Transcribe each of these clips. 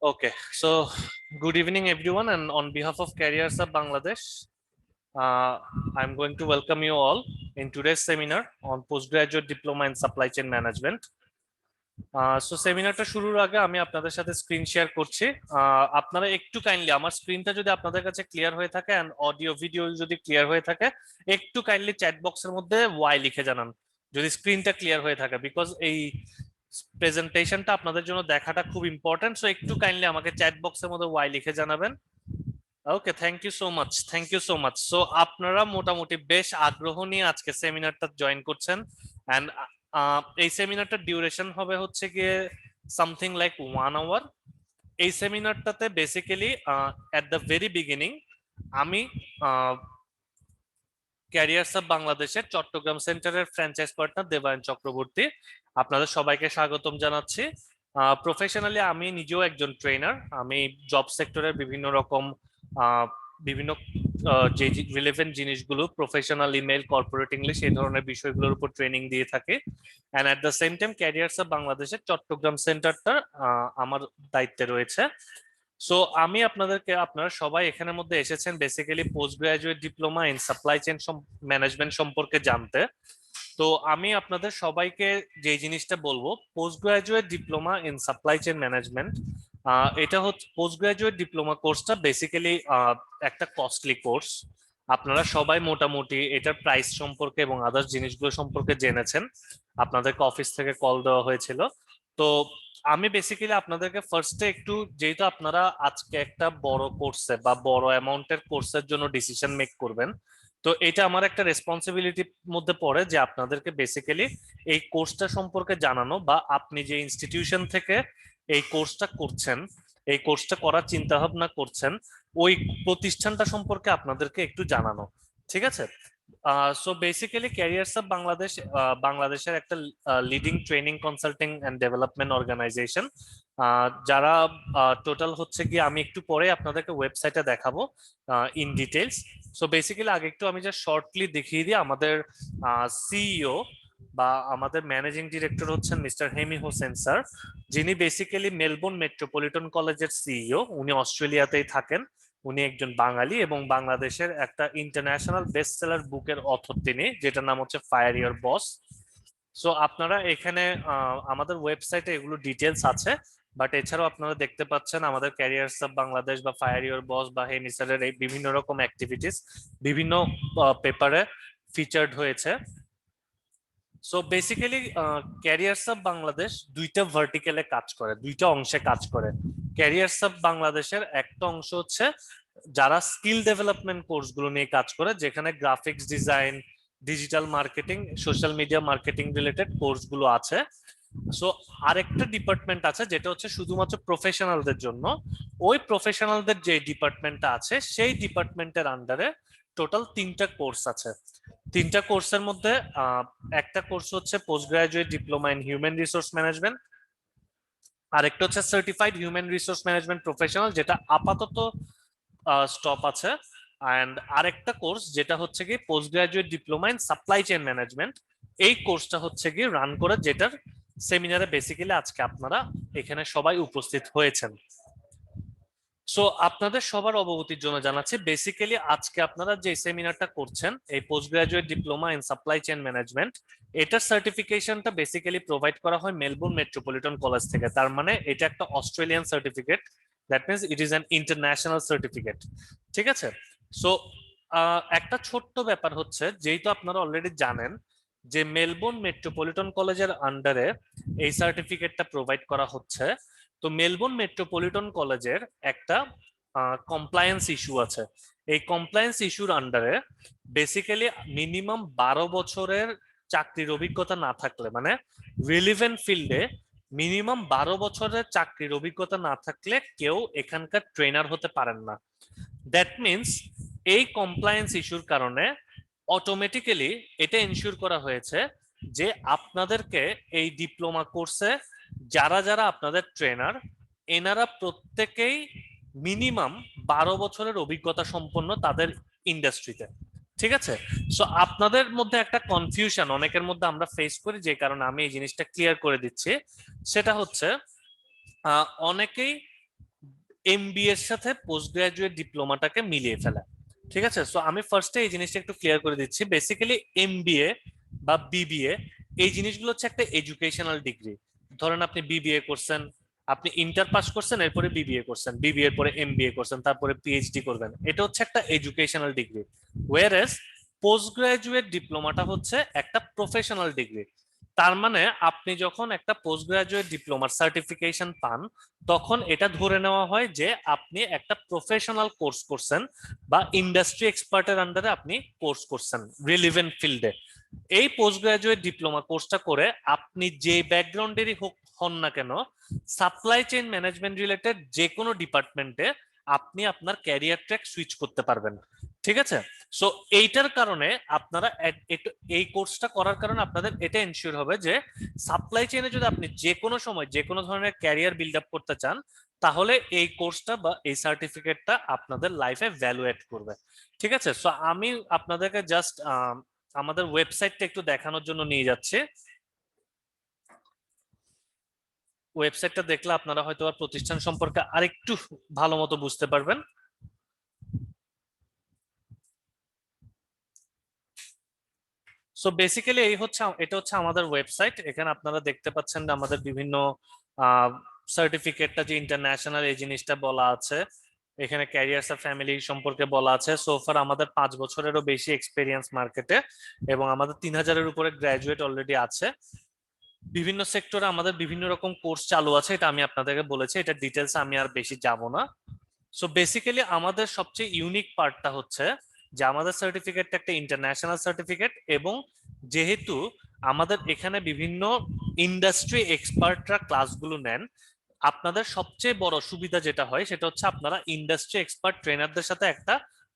Okay, so good evening, everyone, and on behalf of Careers of Bangladesh, uh, I'm going to welcome you all in today's seminar on postgraduate diploma in supply chain management. So সেমিনারটা শুরুর আগে আমি আপনাদের সাথে screen share করছি। আপনারা একটু kindly আমার স্ক্রিনটা যদি আপনাদের কাছে ক্লিয়ার হয়ে থাকে এন্ড অডিও ভিডিও যদি ক্লিয়ার হয়ে থাকে, একটু কাইন্ডলি চ্যাট বক্সের মধ্যে ওয়াই লিখে জানান যদি স্ক্রিনটা ক্লিয়ার হয়ে থাকে, বিকজ এই প্রেজেন্টেশনটা আপনাদের জন্য দেখাটা খুব ইম্পর্টেন্ট। সো একটু কাইন্ডলি আমাকে চ্যাট বক্সের মধ্যে ওয়াই লিখে জানাবেন। Okay, thank you so much, thank you so much. So আপনারা মোটামুটি বেশ আগ্রহ নিয়ে আজকে সেমিনারটা জয়েন করছেন এন্ড এই সেমিনারটার ডিউরেশন হবে হচ্ছে গিয়ে সামথিং লাইক 1 আওয়ার। এই সেমিনারটাতে basically at the very beginning আমি ক্যারিয়ার্স অফ বাংলাদেশের চট্টগ্রাম সেন্টারের ফ্র্যাঞ্চাইজ পার্টনার দেবায়ন চক্রবর্তী, আপনাদের সবাইকে স্বাগতম জানাচ্ছি। প্রফেশনালি আমি নিজেও একজন ট্রেনার। আমি জব সেক্টরের বিভিন্ন যে রিলেভেন্ট জিনিসগুলো, প্রফেশনাল ইমেল, কর্পোরেট ইংলিশ, এই ধরনের বিষয়গুলোর উপর ট্রেনিং দিয়ে থাকে। And at the same time careers of বাংলাদেশের চট্টগ্রাম সেন্টারটা আমার দায়িত্বে রয়েছে। সো আমি আপনারা সবাই এখানের মধ্যে এসেছেন basically post graduate diploma in supply chain management সম্পর্কে জানতে। তো আমি আপনাদের সবাইকে যে জিনিসটা বলবো, post graduate diploma in supply chain management, এটা হচ্ছে পোস্ট গ্রাজুয়েট ডিপ্লোমা কোর্সটা বেসিক্যালি একটা কস্টলি কোর্স। আপনারা সবাই মোটামুটি এটার প্রাইস সম্পর্কে এবং আদার্স জিনিসগুলো সম্পর্কে জেনেছেন, আপনাদেরকে অফিস থেকে কল দেওয়া হয়েছিল। তো আমি বেসিক্যালি আপনাদেরকে ফার্স্টে একটু, যেহেতু আপনারা আজকে একটা বড় কোর্সে বা বড় অ্যামাউন্টের কোর্সের জন্য ডিসিশন মেক করবেন, তো এটা আমার একটা রেসপন্সিবিলিটির মধ্যে পড়ে যে আপনাদেরকে বেসিক্যালি এই কোর্সটা সম্পর্কে জানানো, বা আপনি যে ইনস্টিটিউশন থেকে এই কোর্সটা করছেন, এই কোর্সটা করার চিন্তা ভাবনা করছেন, ওই প্রতিষ্ঠানটা সম্পর্কে আপনাদেরকে একটু জানানো। ঠিক আছে? So basically careers of Bangladesh বাংলাদেশের একটা leading training consulting and development organization, যারা টোটাল হচ্ছে গিয়ে, আমি একটু পরে আপনাদেরকে ওয়েবসাইটে দেখাবো ইন ডিটেলস। সো বেসিক্যালি আগে একটু আমি যা শর্টলি দেখিয়ে দিই, আমাদের সিইও বা আমাদের ম্যানেজিং ডিরেক্টর হচ্ছেন মিস্টার হেমি হোসেন স্যার, যিনি বেসিক্যালি মেলবোর্ন মেট্রোপলিটন কলেজের সিইও। উনি অস্ট্রেলিয়াতেই থাকেন। উনি একজন বাঙালি এবং বাংলাদেশের একটা ইন্টারন্যাশনাল বেস্ট সেলার বুকের অথর তিনি, যেটার নাম হচ্ছে ফায়ার ইওর বস। সো আপনারা এখানে আমাদের ওয়েবসাইটে এগুলো ডিটেলস আছে, বাট এছাড়াও আপনারা দেখতে পাচ্ছেন আমাদের ক্যারিয়ার্স অফ বাংলাদেশ বা ফায়ার ইওর বস বা হেমি স্যারের এই বিভিন্ন রকম অ্যাক্টিভিটিস বিভিন্ন পেপারে ফিচার্ড হয়েছে। So basically careers of Bangladesh দুইটা ভার্টিক্যালে কাজ করে, দুইটা অংশে কাজ করে। ক্যারিয়ার্স অফ বাংলাদেশের একটা অংশ হচ্ছে যারা স্কিল ডেভেলপমেন্ট কোর্সগুলো নিয়ে কাজ করে, যেখানে graphics design, digital marketing, social media marketing related কোর্সগুলো আছে। সো আরেকটা ডিপার্টমেন্ট আছে যেটা হচ্ছে শুধুমাত্র প্রফেশনালদের জন্য। ওই প্রফেশনালদের যে ডিপার্টমেন্টটা আছে, সেই ডিপার্টমেন্টের আন্ডারে টোটাল 3টা কোর্স আছে। 3টা কোর্সের মধ্যে একটা কোর্স হচ্ছে post graduate diploma in human resource management, আরেকটা হচ্ছে certified human resource management professional, যেটা আপাতত স্টপ আছে। অ্যান্ড আরেকটা কোর্স যেটা হচ্ছে কি post graduate diploma in supply chain management, এই কোর্সটা হচ্ছে কি রান করে, যেটার সেমিনারে বেসিক্যালি আজকে আপনারা এখানে সবাই উপস্থিত হয়েছেন। সো আপনাদের সবার অবগতির জন্য জানাচ্ছি, বেসিক্যালি আজকে আপনারা যে সেমিনারটা করছেন, এই post graduate diploma in supply chain management, এটার সার্টিফিকেশনটা বেসিক্যালি প্রোভাইড করা হয় মেলবোর্ন মেট্রোপলিটন কলেজ থেকে। তার মানে এটা একটা Australian certificate, that means it is an international certificate. ঠিক আছে? সো একটা ছোট্ট ব্যাপার হচ্ছে, যেহেতু আপনারা অলরেডি জানেন যে মেলবোর্ন মেট্রোপলিটন কলেজের আন্ডারে এই সার্টিফিকেটটা প্রোভাইড করা হচ্ছে, তো মেলবোর্ন মেট্রোপলিটন কলেজের একটা কমপ্লায়েন্স ইস্যু আছে। এই কমপ্লায়েন্স ইস্যুর আন্ডারে বেসিক্যালি মিনিমাম 12 বছরের চাকরির অভিজ্ঞতা না থাকলে, মানে রিলিভেন্ট ফিল্ডে মিনিমাম 12 বছরের চাকরির অভিজ্ঞতা না থাকলে কেউ এখানকার ট্রেনার হতে পারেন না। দ্যাট মিনস এই কমপ্লায়েন্স ইস্যুর কারণে অটোমেটিক্যালি এটা এনশিওর করা হয়েছে যে আপনাদেরকে এই ডিপ্লোমা কোর্সে যারা যারা আপনাদের ট্রেনার, এনারা প্রত্যেকেই মিনিমাম 12 বছরের অভিজ্ঞতা সম্পন্ন তাদের ইন্ডাস্ট্রিতে। ঠিক আছে? সো আপনাদের মধ্যে একটা কনফিউশন অনেকের মধ্যে আমরা ফেস করি, যে কারণে আমি এই জিনিসটা ক্লিয়ার করে দিচ্ছি। সেটা হচ্ছে অনেকেই এমবিএ এর সাথে পোস্ট গ্রাজুয়েট ডিপ্লোমাটাকে মিলিয়ে ফেলা। ঠিক আছে, সো আমি ফার্স্টে এই জিনিসটা একটু ক্লিয়ার করে দিচ্ছি। বেসিক্যালি এমবিএ বা বিবিএ এই জিনিসগুলো হচ্ছে একটা এডুকেশনাল ডিগ্রি। ধরেন আপনি বিবিএ করছেন, আপনি ইন্টার পাস করছেন, এরপরে বিবিএ করছেন, বিবিএ এর পরে এমবিএ করছেন, তারপরে পিএইচডি করবেন, এটা হচ্ছে একটা এডুকেশনাল ডিগ্রি। ওয়ারএস পোস্ট গ্রাজুয়েট ডিপ্লোমাটা হচ্ছে একটা প্রফেশনাল ডিগ্রি। তার মানে আপনি যখন একটা পোস্ট গ্রাজুয়েট ডিপ্লোমার সার্টিফিকেশন পান, তখন এটা ধরে নেওয়া হয় যে আপনি একটা প্রফেশনাল কোর্স করছেন বা ইন্ডাস্ট্রি এক্সপার্টের আন্ডারে আপনি কোর্স করছেন রিলিভেন্ট ফিল্ডে। এই পোস্ট গ্রাজুয়েট ডিপ্লোমা কোর্সটা করে আপনি যে ব্যাকগ্রাউন্ডেরই হোক হন না কেন, সাপ্লাই চেইন ম্যানেজমেন্ট রিলেটেড যে কোনো ডিপার্টমেন্টে আপনি আপনার ক্যারিয়ার ট্র্যাক সুইচ করতে পারবেন। ঠিক আছে, সো এইটার কারণে আপনারা এই কোর্সটা করার কারণে আপনাদের এটা এনশিওর হবে যে সাপ্লাই চেইনে যদি আপনি যে কোনো সময় যে কোনো ধরনের ক্যারিয়ার বিল্ড আপ করতে চান, তাহলে এই কোর্সটা বা এই সার্টিফিকেটটা আপনাদের লাইফে ভ্যালু এড করবে। ঠিক আছে, সো আমি আপনাদেরকে জাস্ট আমাদের ওয়েবসাইটটা একটু দেখানোর জন্য নিয়ে যাচ্ছি। ওয়েবসাইটটা দেখলে আপনারা হয়তো আর প্রতিষ্ঠান সম্পর্কে আরেকটু ভালো মতো বুঝতে পারবেন। সো বেসিক্যালি এটা হচ্ছে আমাদের ওয়েবসাইট। এখানে আপনারা দেখতে পাচ্ছেন যে আমাদের বিভিন্ন সার্টিফিকেটটা যে ইন্টারন্যাশনাল এই জিনিসটা বলা আছে, এখানে ক্যারিয়ার্স আর ফ্যামিলি সম্পর্কে বলা আছে। সোফার আমাদের 5 বছরেরও বেশি এক্সপিরিয়েন্স মার্কেটে এবং আমাদের 3000-এর উপরে গ্রাজুয়েট অলরেডি আছে। বিভিন্ন সেক্টরে আমাদের বিভিন্ন রকম কোর্স চালু আছে, এটা আমি আপনাদেরকে বলেছি, এটা ডিটেলস আমি আর বেশি যাব না। সো বেসিক্যালি আমাদের সবচেয়ে ইউনিক পার্টটা হচ্ছে যে আমাদের সার্টিফিকেটটা একটা ইন্টারন্যাশনাল সার্টিফিকেট, এবং যেহেতু আমাদের এখানে বিভিন্ন ইন্ডাস্ট্রি এক্সপার্টরা ক্লাসগুলো নেন, আপনাদের সবচেয়ে বড় সুবিধা যেটা হয় সেটা হচ্ছে আপনারা ইন্ডাস্ট্রি এক্সপার্ট ট্রেনারদের সাথে একটা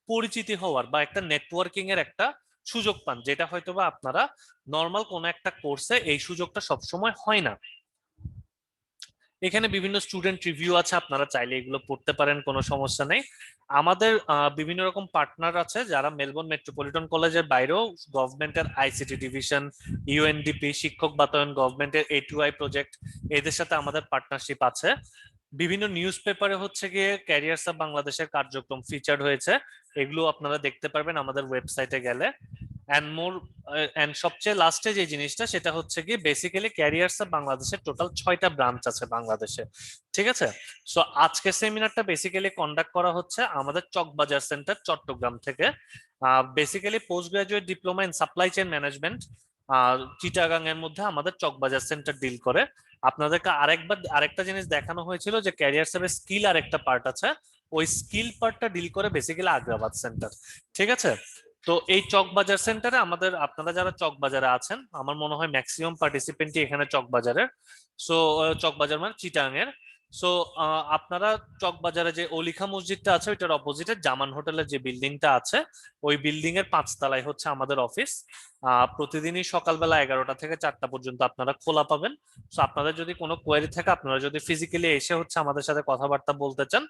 পরিচিতি হওয়ার বা একটা নেটওয়ার্কিং এর একটা সুযোগ পান, যেটা হয়তোবা আপনারা নর্মাল কোন একটা কোর্সে এই সুযোগটা সবসময় হয় না। এখানে বিভিন্ন স্টুডেন্ট রিভিউ আছে, আপনারা চাইলে এগুলো পড়তে পারেন, কোনো সমস্যা নেই। আমাদের বিভিন্ন রকম পার্টনার আছে যারা মেলবোর্ন মেট্রোপলিটন কলেজের বাইরেও গভর্নমেন্টের আইসিটি ডিভিশন, ইউএনডিপি, শিক্ষক বাতায়ন, গভর্নমেন্টের A2I প্রজেক্ট, এদের সাথে আমাদের পার্টনারশিপ আছে। বিভিন্ন নিউজ পেপারে হচ্ছে গিয়ে ক্যারিয়ার্স অফ বাংলাদেশের কার্যক্রম ফিচার্ড হয়েছে, এগুলো আপনারা দেখতে পারবেন আমাদের ওয়েবসাইটে গেলে। এন্ড সবচেয়ে লাস্টে যে জিনিসটা সেটা হচ্ছে কি বেসিক্যালি ক্যারিয়ার্স অফ বাংলাদেশের টোটাল 6টা ব্রাঞ্চ আছে বাংলাদেশে। ঠিক আছে, সো আজকের সেমিনারটা বেসিক্যালি কন্ডাক্ট করা হচ্ছে আমাদের চকবাজার সেন্টার চট্টগ্রাম থেকে। Basically post graduate diploma in supply chain management Chittagong এর মধ্যে আমাদের চকবাজার সেন্টার ডিল করে। আপনাদেরকে আরেকটা জিনিস দেখানো হয়েছিল যে ক্যারিয়ার্স এর স্কিল আর একটা পার্ট আছে, ওই স্কিল পার্টটা ডিল করে বেসিক্যালি আগ্রাবাদ সেন্টার। ঠিক আছে, তো এই চকবাজার সেন্টারে আমাদের, আপনারা যারা চকবাজারে আছেন, আমার মনে হয় ম্যাক্সিমাম পার্টিসিপেন্টই এখানে চকবাজারের। সো চকবাজার মানে চিটাং এর। সো আপনারা চকবাজারে যে অলিখা মসজিদটা আছে ওইটার অপোজিটে জামান হোটেলের যে বিল্ডিংটা আছে, ওই বিল্ডিং এর 5 তলায় হচ্ছে আমাদের অফিস। প্রতিদিনই সকালবেলা 11টা থেকে 4টা পর্যন্ত আপনারা খোলা পাবেন। সো আপনাদের যদি কোনো কোয়েরি থাকে, আপনারা যদি ফিজিক্যালি এসে হচ্ছে আমাদের সাথে কথাবার্তা বলতে চান,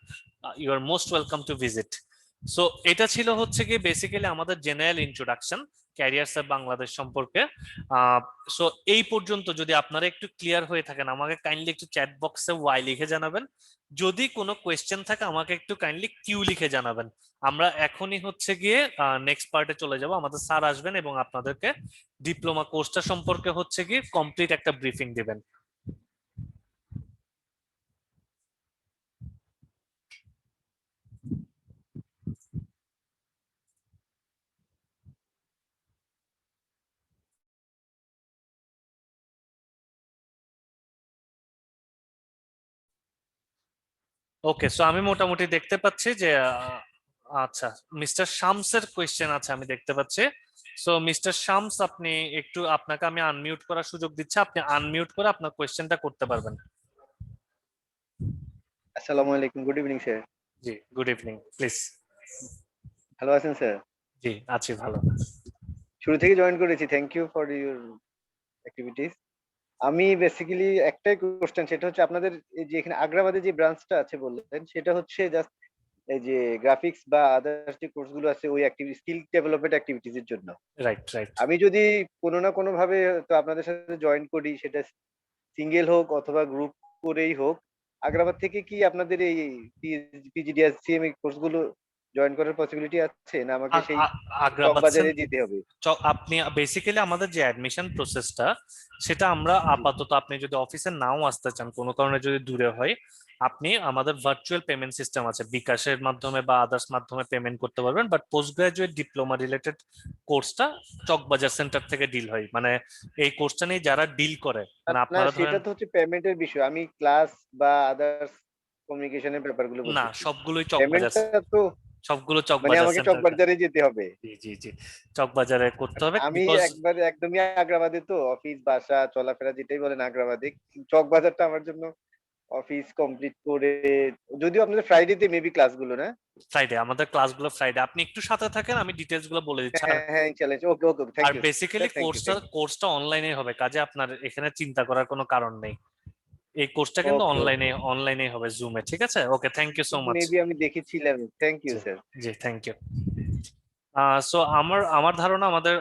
you are most welcome to visit. So এটা ছিল হচ্ছে কি বেসিক্যালি আমাদের general introduction careers of Bangladesh সম্পর্কে। সো এই পর্যন্ত যদি আপনারা একটু ক্লিয়ার হয়ে থাকেন, আমাকে কাইন্ডলি একটু চ্যাট বক্সে ওয়াই লিখে জানাবেন। যদি কোনো কোয়েশ্চেন থাকে আমাকে একটু কাইন্ডলি কিউ লিখে জানাবেন। আমরা এখনই হচ্ছে গিয়ে নেক্সট পার্টে চলে যাব, আমাদের স্যার আসবেন এবং আপনাদেরকে ডিপ্লোমা কোর্সটা সম্পর্কে হচ্ছে গিয়ে কমপ্লিট একটা ব্রিফিং দিবেন। ওকে, সো আমি মোটামুটি দেখতে পাচ্ছি যে আচ্ছা, মিস্টার শামসের কোয়েশ্চেন আছে আমি দেখতে পাচ্ছি। সো মিস্টার শামস, আপনি একটু, আপনাকে আমি আনমিউট করার সুযোগ দিচ্ছি, আপনি আনমিউট করে আপনার কোয়েশ্চেনটা করতে পারবেন। আসসালামু আলাইকুম, good evening sir. G, good evening, please. ভালো আছেন স্যার? জি, আছি ভালো। শুরু থেকে জয়েন করেছি, thank you for your activities. আমি বেসিক্যালি একটাই কোশ্চেন, সেটা হচ্ছে আপনাদের এই যে এখানে আগ্রাবাদে যে ব্রাঞ্চটা আছে বললেন, সেটা হচ্ছে জাস্ট এই যে গ্রাফিক্স বা আদার্স যে কোর্স গুলো আছে ওই অ্যাক্টিভিটি, স্কিল ডেভেলপমেন্ট অ্যাক্টিভিটিস এর জন্য। Right, right. আমি যদি কোনো না কোনো ভাবে তো আপনাদের সাথে জয়েন করি, সেটা সিঙ্গেল হোক অথবা গ্রুপ করেই হোক, আগ্রাবাদ থেকে কি আপনাদের এই পিজিডিএস সিএমএ কোর্স গুলো জয়েন করার পসিবিলিটি আছে, না আমাকে সেই আগ্রাবাদ চকবাজারে যেতে হবে? আপনি বেসিক্যালি আমাদের যে অ্যাডমিশন প্রসেসটা সেটা আমরা জি। আপাতত, আপনি যদি অফিসে নাও আসতে চান, কোনো কারণে যদি দূরে হয়, আপনি আমাদের ভার্চুয়াল পেমেন্ট সিস্টেম আছে, বিকাশের মাধ্যমে বা আদার্স মাধ্যমে পেমেন্ট করতে পারবেন। But post graduate diploma related কোর্সটা চকবাজার সেন্টার থেকে ডিল হয়, মানে এই কোর্সটা নিয়ে যারা ডিল করে, মানে না, আপনারা ধরেন। সেটা তো হচ্ছে পেমেন্টের বিষয়, আমি ক্লাস বা আদার্স কমিউনিকেশনের ব্যাপারগুলো না, বলতেছি। সবগুলোই চকবাজার, পেমেন্টটা তো সবগুলো মানে চকবাজার আমাকে সেন্টার। চকবাজারে যেতে হবে। জি জি জি, চকবাজারে করতে হবে আমি বিকজ একবারে একদমই আগ্রাবাদে, তো অফিস বাসা চলাফেরা যেটাই বলেন আগ্রাবাদে। চকবাজারটা আমার জন্য অফিস কমপ্লিট করে, যদিও আপনাদের ফ্রাইডেতে মেবি ক্লাসগুলো, না? ফ্রাইডে আমাদের ক্লাসগুলো ফ্রাইডে, আপনি একটু সাথে থাকেন, আমি ডিটেলস গুলো বলে দিচ্ছি। আর হ্যাঁ, হ্যাঁ, ইনশাআল্লাহ। ওকে, ওকে, থ্যাংক আর you basically sir, thank you, কোর্সটা থ্যাংক ইউ। কোর্সটা অনলাইনে হবে, কাজে আপনার এখানে চিন্তা করার কোনো কারণ নেই। এই কোর্সটা কিন্তু ওকে, অনলাইনে ওকে। অনলাইনে হবে, জুমে। ঠিক আছে, okay, thank you so much. Maybe আমি দেখেছিলাম। Thank you ji sir. জি, থ্যাংক ইউ। সো আমার আমার ধারণা আমাদের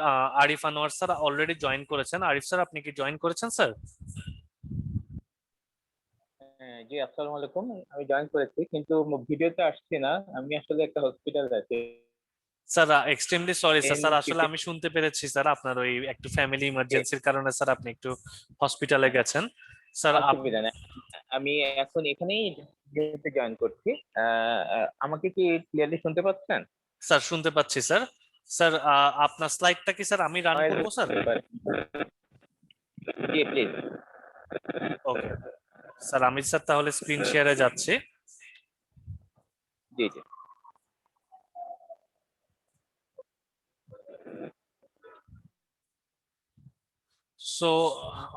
Arif Anwar sir already join করেছেন। আরিফ স্যার, আপনি কি জয়েন করেছেন স্যার? হ্যাঁ, জি, আসসালামু আলাইকুম। আমি জয়েন করেছি কিন্তু ভিডিওতে আসছি না। আমি আসলে একটা হসপিটালে আছি। স্যার এক্সট্রিমলি সরি স্যার, মেন স্যার আসলে পিপি আমি শুনতে পেরেছি স্যার আপনার ওই একটু ফ্যামিলি ইমার্জেন্সির কারণে স্যার আপনি একটু হসপিটালে গেছেন স্যার। অসুবিধা নেই। আমি এখন এখানেই যেহেতু জয়েন করছি। আমাকে কি ক্লিয়ারলি শুনতে পাচ্ছেন? স্যার শুনতে পাচ্ছি স্যার। স্যার আপনার স্লাইডটা কি স্যার আমি রান নয়েজ করবো স্যার? হতে পারে। জি, প্লিজ। ওকে স্যার, আমি স্যার তাহলে স্ক্রিন শেয়ারে যাচ্ছি। জি, জি। সো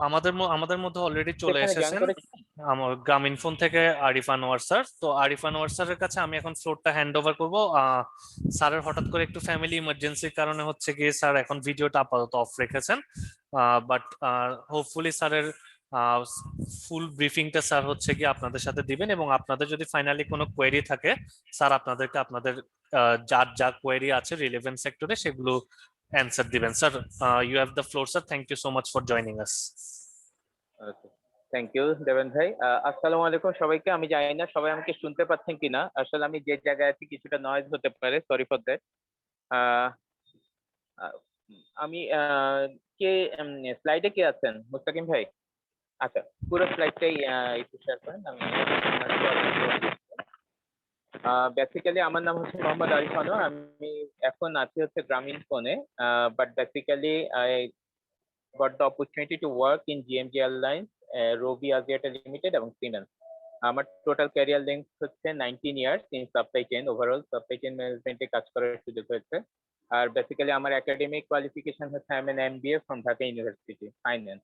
আমাদের মধ্যে অলরেডি চলে এখানে জয়েন এসেছেন করেছি। আমার গ্রামীণ ফোন থেকে আরিফ আনোয়ার স্যার। তো আরিফ আনোয়ার স্যারের কাছে আমি এখন ফ্লোরটা হ্যান্ড ওভার করবো। স্যারের হঠাৎ করে একটু ফ্যামিলি ইমার্জেন্সির কারণে হচ্ছে গিয়ে স্যার এখন ভিডিওটা আপাতত অফ রেখেছেন। বাট হোপফুলি স্যারের ফুল ব্রিফিংটা স্যার হচ্ছে গিয়ে আপনাদের সাথে দিবেন, এবং আপনাদের যদি ফাইনালি কোনো কোয়েরি থাকে স্যার আপনাদেরকে আপনাদের যার যা কোয়েরি আছে রিলেভেন্ট সেক্টরে সেগুলো অ্যান্সার দিবেন। Sir you have the floor sir, thank you so much for joining us. Okay, thank you দেবেন ভাই। আসসালামু আলাইকুম সবাইকে। আমি জানি না সবাই আমাকে শুনতে পাচ্ছেন কিনা। আসলে আমি যে জায়গায় আছি কিছুটা নয়েজ হতে পারে, সরি ফর দ্যাট। আমি কে স্লাইডে কে আছেন? মুস্তাকিম ভাই? আচ্ছা, পুরো স্লাইডটাই একটু শেয়ার করেন। আমি বেসিক্যালি আমার নাম হচ্ছে মোহাম্মদ আরিফ আনোয়ার। আমি এখন আছি হচ্ছে গ্রামীণ ফোনে। But basically I got the opportunity to work in GMG Airlines, Robi Axiata Limited এবং সিমেন্স। আমার টোটাল ক্যারিয়ার লেন্থ হচ্ছে 19 years in supply chain. Overall supply chain ম্যানেজমেন্টে কাজ করার সুযোগ হয়েছে। আর বেসিক্যালি আমার একাডেমিক কোয়ালিফিকেশন হচ্ছে I am an MBA from Dhaka University, finance.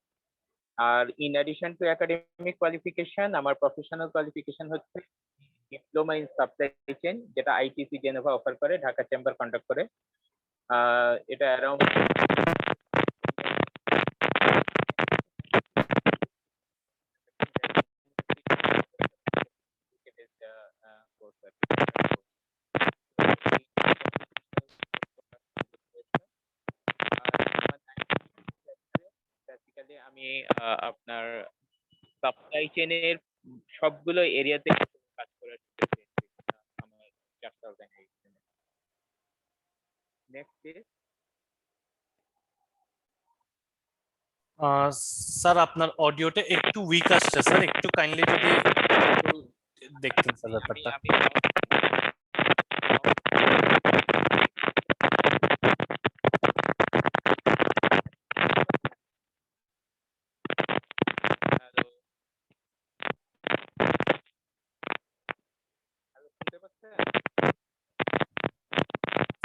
আর in addition to academic qualification, আমার প্রফেশনাল কোয়ালিফিকেশন হচ্ছে ডিপ্লোমা ইন সাপ্লাই চেইন, যেটা আইটিসি জেনেভা অফার করে, ঢাকা চেম্বার কন্ডাক্ট করে। এটা অ্যারাউন্ড বেসিক্যালি আমি আপনার সাপ্লাই চেইনের সবগুলো এরিয়াতে কাজ করার সুযোগ পেয়েছি আমার ব্যবসা অর্গানাইজেশনে। নেক্সট ইজ স্যার আপনার অডিওটা একটু উইক আসছে স্যার, একটু কাইন্ডলি যদি একটু দেখতেন স্যার আমি ব্যাপারটা। আমি হ্যালো, হ্যালো, শুনতে পাচ্ছেন?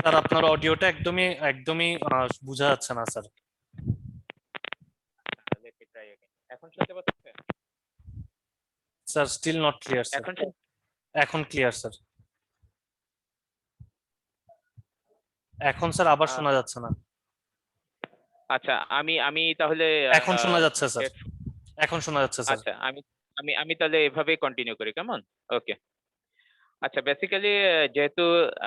স্যার আপনার অডিওটা একদমই একদমই বোঝা যাচ্ছে না sir. Let me try again. এখন শুনতে পাচ্ছেন? Sir still not clear sir. এখন এখন ক্লিয়ার স্যার। এখন স্যার আবার শোনা যাচ্ছে না। আচ্ছা, আমি আমি তাহলে এখন শোনা যাচ্ছে স্যার। এখন শোনা যাচ্ছে স্যার। আচ্ছা, আমি আমি আমি তাহলে এভাবেই কন্টিনিউ করি, কেমন? ওকে। আচ্ছা, বেসিক্যালি যেহেতু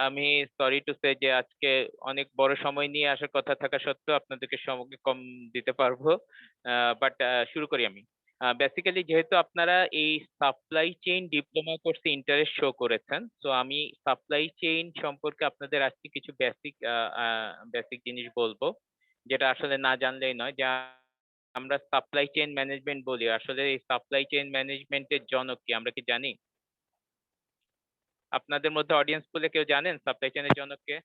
আমি সরি টু সে যে আজকে অনেক বড় সময় নিয়ে আসার কথা থাকা সত্ত্বেও আপনাদেরকে সময় কম দিতে পারবো। বাট শুরু করি আমি। বেসিক্যালি যেহেতু আপনারা এই সাপ্লাই চেইন ডিপ্লোমা কোর্সে ইন্টারেস্ট শো করেছেন, তো আমি সাপ্লাই চেইন সম্পর্কে আপনাদের আজকে কিছু বেসিক জিনিস বলবো, যেটা আসলে না জানলেই নয়। যা আমরা সাপ্লাই চেইন ম্যানেজমেন্ট বলি, আসলে এই সাপ্লাই চেইন ম্যানেজমেন্টের জনক কি আমরা কি জানি? আপনাদের মধ্যে অডিয়েন্স বলে কেউ জানেন সাপ্লাই চেইনের জনক কে?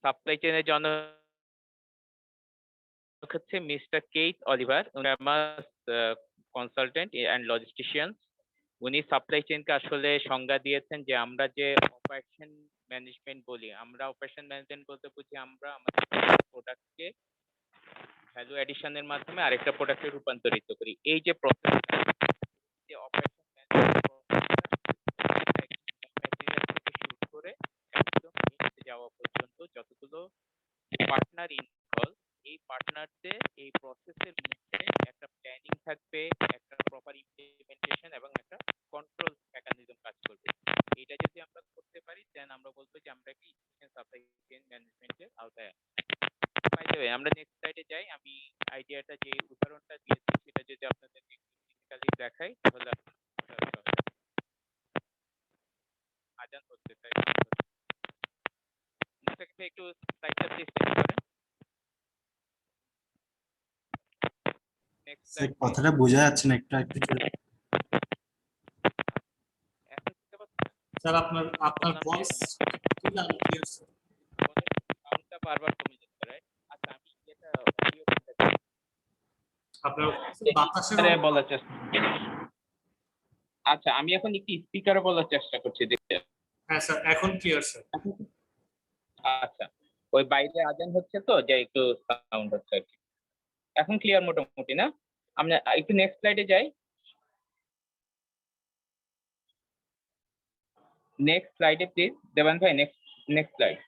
সাপ্লাই চেইনের জনক হচ্ছে mister Keith Oliver, famous consultant and logistician. উনি সাপ্লাই চেইনকে আসলে সংজ্ঞা দিয়েছেন যে আমরা যে অপারেশন ম্যানেজমেন্ট বলি, আমরা অপারেশন ম্যানেজমেন্ট বলতে বুঝি আমরা আমাদের প্রোডাক্টকে ভ্যালু এডিশনের মাধ্যমে আরেকটা প্রোডাক্টে রূপান্তরিত করি। এই যে প্রসেস, যে অপারেশন ম্যানেজমেন্ট শুরু করে একদম এন্ডে যাওয়া পর্যন্ত যতগুলো পার্টনার ইনভলভ, এই পার্টনারদের এই প্রসেসের মধ্যে একটা প্ল্যানিং থাকবে, একটা প্রপার ইমপ্লিমেন্টেশন এবং একটা কন্ট্রোল মেকানিজম কাজ করবে। এটা যদি আমরা করতে পারি দেন আমরা বলবো যে আমরা কি সাপ্লাই চেইন ম্যানেজমেন্টের আওতায় আছি। বাই দ্য ওয়ে, আমরা নেক্সট স্লাইডে যাই। আমি আইডিয়াটা যে উদাহরণটা দিয়েছি সেটা যদি আপনাদেরকে ফিজিক্যালি দেখাই তাহলে আজান হচ্ছে, তাই একটু স্লাইডটা প্লিজ চেঞ্জ করেন। Next sir slide. কথাটা বোঝা যাচ্ছে না, একটু একটু জোরে। এখন বুঝতে পারছেন? স্যার আপনার আপনার ভয়েস ক্লিয়ার স্যার। সাউন্ডটা বারবার কমে যাচ্ছে, রাইট? আচ্ছা, আমি এটা অডিও করতে চাই। আপনার বাতাসের বলার চেষ্টা, আচ্ছা আমি এখন একটু স্পিকারে বলার চেষ্টা করছি, দেখতে। হ্যাঁ স্যার, এখন ক্লিয়ার স্যার। আচ্ছা, ওই বাইরে আজান হচ্ছে তো, যে একটু সাউন্ড হচ্ছে আর কি। এখন ক্লিয়ার মোটামুটি না? আমরা একটু নেক্সট স্লাইডে যাই। নেক্সট স্লাইডে প্লিজ দেবান ভাই, নেক্সট স্লাইড।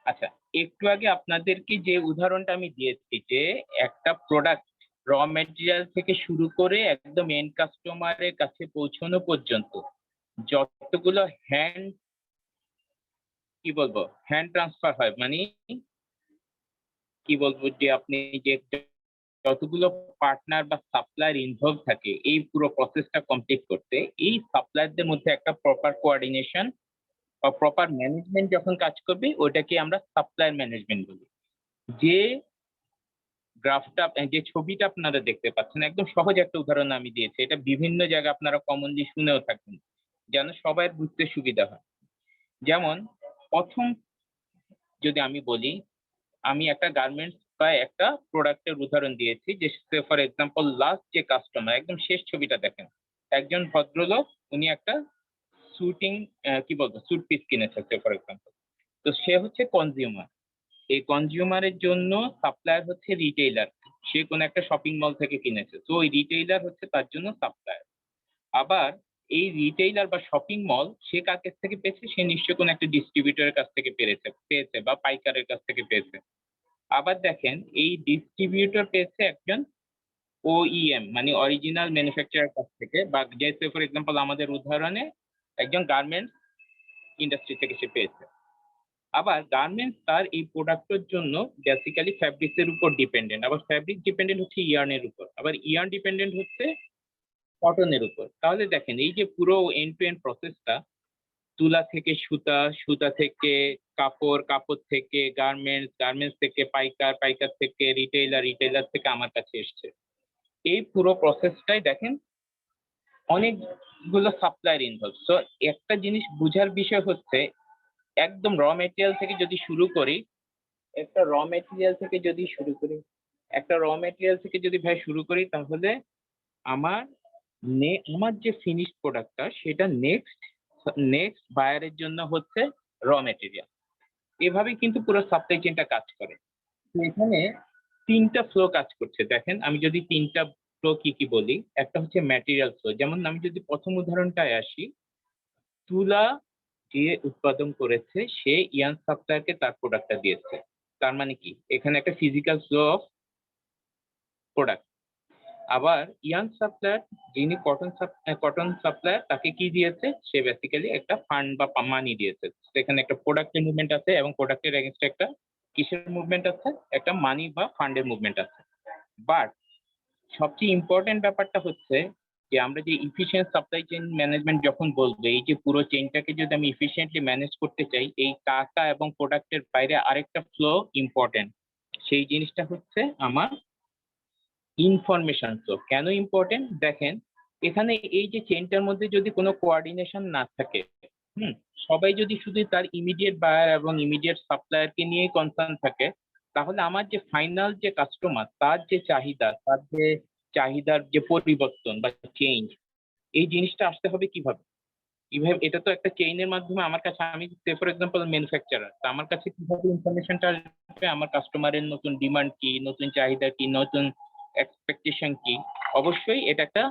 আচ্ছা, একটু আগে আপনাদেরকে যে উদাহরণটা আমি দিয়েছি যে একটা প্রোডাক্ট র মেটেরিয়াল থেকে শুরু করে একদম এন্ড কাস্টমারের কাছে পৌঁছানো পর্যন্ত যতগুলো হ্যান্ড ট্রান্সফার হয়, মানে কি বলবো, যে আপনি যে যতগুলো পার্টনার বা সাপ্লায়ার ইনভলভ থাকে এই পুরো প্রসেসটা কমপ্লিট করতে, এই সাপ্লায়ারদের মধ্যে একটা প্রপার কোঅর্ডিনেশন বা প্রপার ম্যানেজমেন্ট যখন কাজ করবে, ওটাকে আমরা সাপ্লায়ার ম্যানেজমেন্ট বলি। যে গ্রাফটা, যে ছবিটা আপনারা দেখতে পাচ্ছেন, একদম সহজ একটা উদাহরণ আমি দিয়েছি, এটা বিভিন্ন জায়গায় আপনারা কমনলি শুনেও থাকবেন, যেন সবাই বুঝতে সুবিধা হয়। যেমন প্রথম যদি আমি বলি, আমি একটা গার্মেন্টস বা একটা প্রোডাক্টের উদাহরণ দিয়েছি, যে ফর এক্সাম্পল লাস্ট যে কাস্টমার, একদম শেষ ছবিটা দেখেন, একজন ভদ্রলোক, উনি একটা স্যুট পিস কিনেছে ফর এক্সাম্পল। তো সে হচ্ছে কনজিউমার। এই কনজিউমারের জন্য সাপ্লায়ার হচ্ছে রিটেইলার, সে কোন একটা শপিং মল থেকে কিনেছে, তো ওই রিটেইলার হচ্ছে তার জন্য সাপ্লায়ার। আবার এই রিটেইলার বা শপিং মল সে কার কাছ থেকে পেয়েছে, সে নিশ্চয়ই কোন একটা ডিস্ট্রিবিউটরের কাছ থেকে পেয়েছে বা পাইকারের কাছ থেকে পেয়েছে। আবার দেখেন, এই ডিস্ট্রিবিউটর পেয়েছে একজন ওইএম মানে অরিজিনাল ম্যানুফ্যাকচারার কাছ থেকে, বা যেসে ফর এক্সাম্পল আমাদের উদাহরণে একজন গার্মেন্টস ইন্ডাস্ট্রি থেকে সে পেয়েছে। আবার গার্মেন্টস তার এই প্রোডাক্টের জন্য বেসিক্যালি ফ্যাব্রিক্স এর উপর ডিপেন্ডেন্ট, আবার ফ্যাব্রিক ডিপেন্ডেন্ট হচ্ছে ইয়ার্নের উপর, আবার ইয়ার্ন ডিপেন্ডেন্ট হচ্ছে কটনের উপর। তাহলে দেখেন, এই যে পুরো এন্ড টু এন্ড প্রসেসটা, তুলা থেকে সুতা, সুতা থেকে কাপড়, কাপড় থেকে গার্মেন্টস, গার্মেন্টস থেকে পাইকার, পাইকার থেকে রিটেইলার, রিটেইলার থেকে আমার কাছে এসছে, এই পুরো প্রসেসটাই দেখেন অনেকগুলো সাপ্লায়ার ইনভলভ। তো একটা জিনিস বুঝার বিষয় হচ্ছে, একদম র মেটেরিয়াল থেকে যদি শুরু করি, একটা র মেটেরিয়াল থেকে যদি ভাই শুরু করি, তাহলে আমার আমার যে ফিনিশ প্রোডাক্টটা, সেটা নেক্সট বায়ারের জন্য হচ্ছে র মেটেরিয়াল। এভাবেই কিন্তু পুরো সাপ্লাই চেইনটা কাজ করে। তো এখানে তিনটা ফ্লো কাজ করছে, দেখেন আমি যদি তিনটা ফ্লো কি কি বলি। একটা হচ্ছে ম্যাটেরিয়াল ফ্লো, যেমন আমি যদি প্রথম উদাহরণটায় আসি, তুলা যে উৎপাদন করেছে সে ইয়ান সাপ্লায়ারকে তার প্রোডাক্টটা দিয়েছে, তার মানে কি এখানে একটা ফিজিক্যাল ফ্লো অফ প্রোডাক্ট। আবার ইয়ান সাপ্লায়ার, যিনি কটন সাপ্লায়ার, তাকে কি দিয়েছে, সে বেসিক্যালি একটা ফান্ড বা মানি দিয়েছে, সেখানে একটা প্রোডাক্টের মুভমেন্ট আছে এবং প্রোডাক্টের এগেইনস্টে একটা কিসের মুভমেন্ট আছে? একটা মানি বা ফান্ডের মুভমেন্ট আছে। বাট সবচেয়ে ইম্পর্টেন্ট ব্যাপারটা হচ্ছে যে আমরা যে ইফিশিয়েন্ট সাপ্লাই চেইন ম্যানেজমেন্ট যখন বলবো, এই যে পুরো চেইনটাকে যদি আমি ইফিশিয়েন্টলি ম্যানেজ করতে চাই, এই টাকা এবং প্রোডাক্টের বাইরে আরেকটা ফ্লো ইম্পর্টেন্ট। সেই জিনিসটা হচ্ছে আমার ইনফরমেশন ফ্লো। কেন ইম্পর্টেন্ট? দেখেন, এখানে এই যে চেইনটার মধ্যে যদি কোনো কোঅর্ডিনেশন না থাকে, সবাই যদি শুধু তার ইমিডিয়েট বায়ার এবং ইমিডিয়েট সাপ্লায়ারকে নিয়েই কনসার্ন থাকে, তাহলে আমার যে ফাইনাল যে কাস্টমার, তার যে চাহিদা, তার যে চাহিদার যে পরিবর্তন বা চেঞ্জ, এই জিনিসটা আসতে হবে কিভাবে? কিভাবে? এটা তো একটা চেইনের মাধ্যমে আমার কাছে, আমি ফর এক্সাম্পল ম্যানুফ্যাকচারার, তো আমার কাছে কিভাবে ইনফরমেশনটা আসবে? আমার কাস্টমারের নতুন ডিমান্ড কি, নতুন চাহিদা কি, নতুন এক্সপেকটেশন কি? অবশ্যই এটা একটা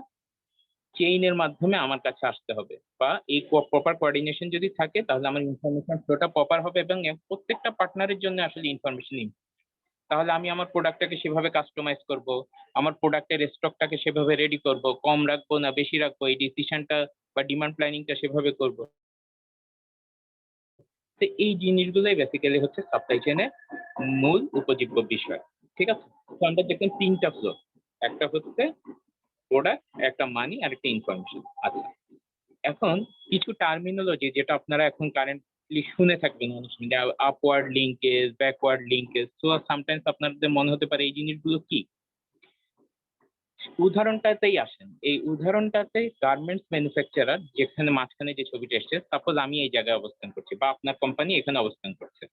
চেইনের মাধ্যমে আমার কাছে আসতে হবে, বা এই প্রপার কোঅর্ডিনেশন যদি থাকে তাহলে আমার ইনফরমেশন ফ্লোটা প্রপার হবে, এবং প্রত্যেকটা পার্টনারের জন্য আসলে ইনফরমেশন। তাহলে আমি আমার প্রোডাক্টটাকে সেভাবে কাস্টমাইজ করব, আমার প্রোডাক্টের স্টকটাকে সেভাবে রেডি করব, কম রাখবো না বেশি রাখবো, এই ডিসিশনটা বা ডিমান্ড প্ল্যানিংটা সেভাবে করব। তো এই জিনিসগুলোই বেসিক্যালি হচ্ছে সাপ্লাই চেইনের মূল উপজীব্য বিষয়। ঠিক আছে? তো আমরা দেখেন তিনটা ফ্লো, একটা হচ্ছে প্রোডাক্ট, একটা মানি, আর একটা ইনফরমেশন। আচ্ছা, এখন কিছু টার্মিনোলজি যেটা আপনারা এখন কারেন্টলি শুনে থাকবেন অনেক সময়, upward linkage, backward linkage. So sometimes আপনাদের মনে হতে পারে এই জিনিসগুলো কি। উদাহরণটাতেই আসেন, এই উদাহরণটাতে গার্মেন্টস ম্যানুফ্যাকচারার, যেখানে মাঝখানে যে ছবিটা এসছে, সাপোজ আমি এই জায়গায় অবস্থান করছি বা আপনার কোম্পানি এখানে অবস্থান করছে।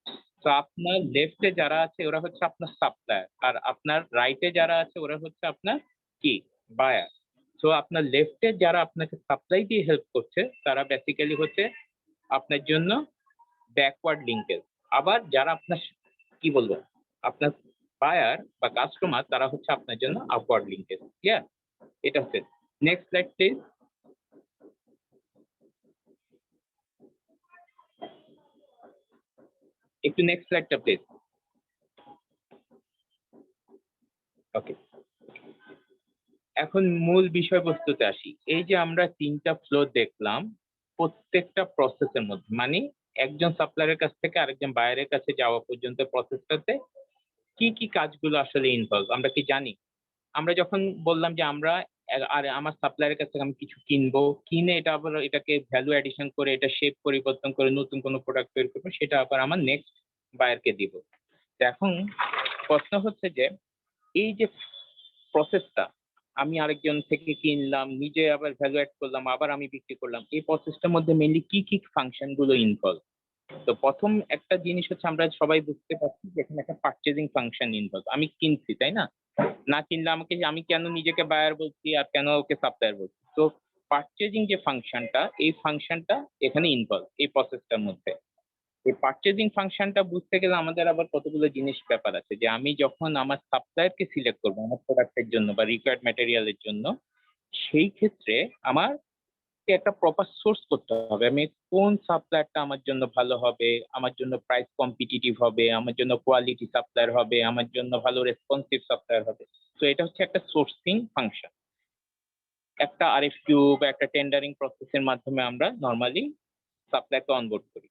তো আপনার লেফটে যারা আছে ওরা হচ্ছে আপনার সাপ্লায়ার, আর আপনার রাইটে যারা আছে ওরা হচ্ছে আপনার কি, বায়ার। তো আপনার লেফটে যারা আপনাকে সাপ্লাই দিয়ে হেল্প করছে তারা বেসিক্যালি হচ্ছে আপনার জন্য ব্যাকওয়ার্ড লিঙ্কেজ। আবার যারা আপনার কি বলবো, আপনার বায়ার বা কাস্টমার, তারা হচ্ছে আপনার জন্য আপওয়ার্ড লিঙ্কেজ। ক্লিয়ার? এটা হচ্ছে। Next slide please. একটু নেক্সট স্লাইডটা প্লিজ। ওকে, এখন মূল বিষয়বস্তুতে আসি। এই যে আমরা তিনটা ফ্লো দেখলাম, প্রত্যেকটা প্রসেসের মধ্যে, মানে একজন সাপ্লায়ারের কাছ থেকে আরেকজন বায়ারের কাছে যাওয়া পর্যন্ত প্রসেসটাতে কি কি কাজগুলো আসলে ইনভলভ, আমরা কি জানি? আমরা যখন বললাম যে আমরা আর আমার সাপ্লায়ারের কাছ থেকে আমি কিছু কিনবো, কিনে এটা আবার এটাকে ভ্যালু অ্যাডিশন করে, এটা শেপ পরিবর্তন করে নতুন কোনো প্রোডাক্ট তৈরি করবো, সেটা আবার আমার নেক্সট বায়ারকে দিব। তো এখন প্রশ্ন হচ্ছে যে এই যে প্রসেসটা, আমি আরেকজন থেকে কিনলাম, নিজে আবার ভ্যালু অ্যাড করলাম, আবার আমি বিক্রি করলাম, এই প্রসেসটার মধ্যে মেইনলি কি কি ফাংশন গুলো ইনভলভ? তো প্রথম একটা জিনিস হচ্ছে, আমরা সবাই বুঝতে পারছি যে এখানে একটা পারচেজিং ফাংশন ইনভলভ। আমি কিনছি, তাই না? না কিনলে আমাকে, আমি কেন নিজেকে বায়ার বলছি আর কেন ওকে সাপ্লায়ার বলছি? তো পারচেজিং যে ফাংশনটা, এই ফাংশনটা এখানে ইনভলভ এই প্রসেসটার মধ্যে। এই পারচেজিং ফাংশনটা বুঝতে গেলে আমাদের আবার কতগুলো জিনিস ব্যাপার আছে, যে আমি যখন আমার সাপ্লায়ারকে সিলেক্ট করবো আমার প্রোডাক্টের জন্য বা রিকোয়ার্ড ম্যাটেরিয়ালের জন্য, সেই ক্ষেত্রে আমার একটা প্রপার সোর্স করতে হবে। আমি কোন সাপ্লায়ারটা আমার জন্য ভালো হবে, আমার জন্য প্রাইস কম্পিটিটিভ হবে, আমার জন্য কোয়ালিটি সাপ্লায়ার হবে, আমার জন্য ভালো রেসপন্সিভ সাপ্লায়ার হবে। তো এটা হচ্ছে একটা সোর্সিং ফাংশন। একটা আরএফকিউ বা একটা টেন্ডারিং প্রসেসের মাধ্যমে আমরা নর্মালি সাপ্লায়ারকে অনবোর্ড করি।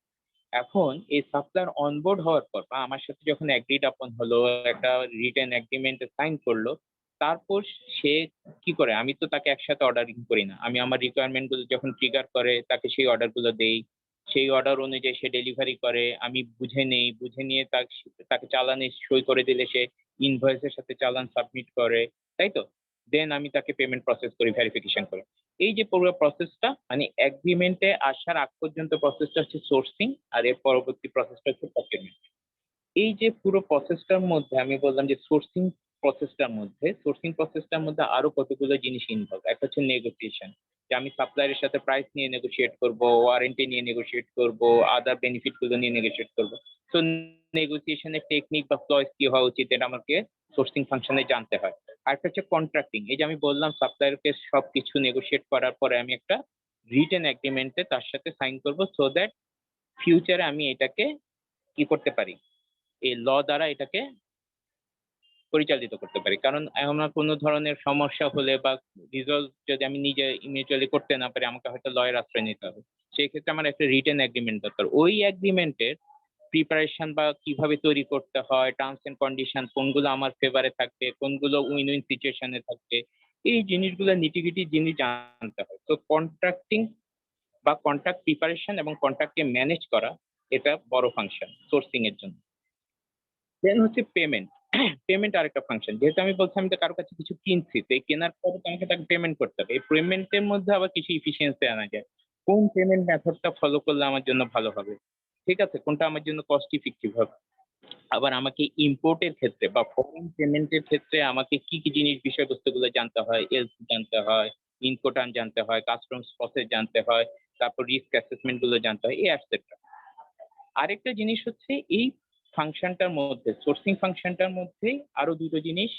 এখন এই সাপ্লায়ার অনবোর্ড হওয়ার পর বা আমার সাথে যখন এগ্রিড আপন হলো, একটা রিটেন এগ্রিমেন্টে সাইন করলো, তারপর সে কি করে, আমি তো তাকে একসাথে অর্ডারিং করি না, আমি আমার রিকোয়ারমেন্ট গুলো যখন ট্রিগার করে তাকে সেই অর্ডার গুলো দেই, সেই অর্ডার অনুযায়ী সে ডেলিভারি করে, আমি বুঝে নেই, বুঝে নিয়ে তাকে চালানে সই করে দিলে সে ইনভয়েসের সাথে চালান সাবমিট করে, তাই তো? দেন আমি তাকে পেমেন্ট প্রসেস করি, ভেরিফিকেশন করে। এই যে পুরো প্রসেসটা, মানে এগ্রিমেন্টে আসার আগ পর্যন্ত প্রসেসটা হচ্ছে সোর্সিং, আর এর পরবর্তী প্রসেসটা হচ্ছে প্রকিউরমেন্ট। এই যে পুরো প্রসেসটার মধ্যে আমি বললাম যে সোর্সিং প্রসেসটার মধ্যে আরো কতগুলো জিনিস ইনভলভ। একটা হচ্ছে নেগোসিয়েশন, যে আমি সাপ্লায়ারের সাথে প্রাইস নিয়ে নেগোশিয়েট করব, ওয়ারেন্টি নিয়ে নেগোশিয়েট করব, আদার বেনিফিট গুলো নিয়ে নেগোশিয়েট করব। তো নেগোসিয়েশনের টেকনিক বা ফ্লস কি হওয়া উচিত, এটা আমাকে সোর্সিং ফাংশনে জানতে হয়। আরেকটা হচ্ছে কন্ট্রাক্টিং, এই যে আমি বললাম সাপ্লায়ারকে সবকিছু নেগোশিয়েট করার পরে আমি একটা রিটেন এগ্রিমেন্টে তার সাথে সাইন করব, সো দ্যাট ফিউচারে আমি এটাকে কি করতে পারি, এই ল দ্বারা এটাকে পরিচালিত করতে পারি। কারণ আমার কোনো ধরনের সমস্যা হলে বা রিজলভ যদি আমি নিজে ইমিডিয়েটলি করতে না পারি, আমাকে হয়তো লয়ের আশ্রয় নিতে হবে। সেই ক্ষেত্রে আমার একটা রিটেন এগ্রিমেন্ট দরকার। ওই এগ্রিমেন্টের প্রিপারেশন বা কিভাবে তৈরি করতে হয়, টার্মস এন্ড কন্ডিশন কোনগুলো আমার ফেভারে থাকবে, কোনগুলো উইন উইন সিচুয়েশনে থাকবে, এই জিনিসগুলো নিটিগিটি জিনিস জানতে হয়। তো কন্ট্রাক্টিং বা কন্ট্রাক্ট প্রিপারেশন এবং কন্ট্রাক্টকে ম্যানেজ করা এটা বড় ফাংশন সোর্সিং এর জন্য। দেন হচ্ছে পেমেন্ট। পেমেন্ট আরেকটা ফাংশন। যেহেতু আমি বলছি আমি তো কারো কাছে কিছু কিনছি, তো এই কেনার পরে তো আমাকে তাকে পেমেন্ট করতে হবে। এই পেমেন্টের মধ্যে আবার কিছু ইফিসিয়েন্সি আনা যায়। কোন পেমেন্ট মেথডটা ফলো করলে আমার জন্য ভালো হবে, ঠিক আছে, কোনটা আমার জন্য কস্ট ইফেক্টিভ হবে। আবার আমাকে ইম্পোর্টের ক্ষেত্রে বা ফরেন পেমেন্টের ক্ষেত্রে আমাকে কি কি জিনিস বিষয়বস্তুগুলো জানতে হয়, এলসি জানতে হয়, ইনকোটার্ন জানতে হয়, কাস্টমস প্রসেস জানতে হয়, তারপর রিস্ক অ্যাসেসমেন্ট গুলো জানতে হয়, এই অ্যাটসেট্রা। আরেকটা জিনিস হচ্ছে এই ফাংশনটার মধ্যে, সোর্সিং ফাংশনটার মধ্যে আরো দুটো জিনিস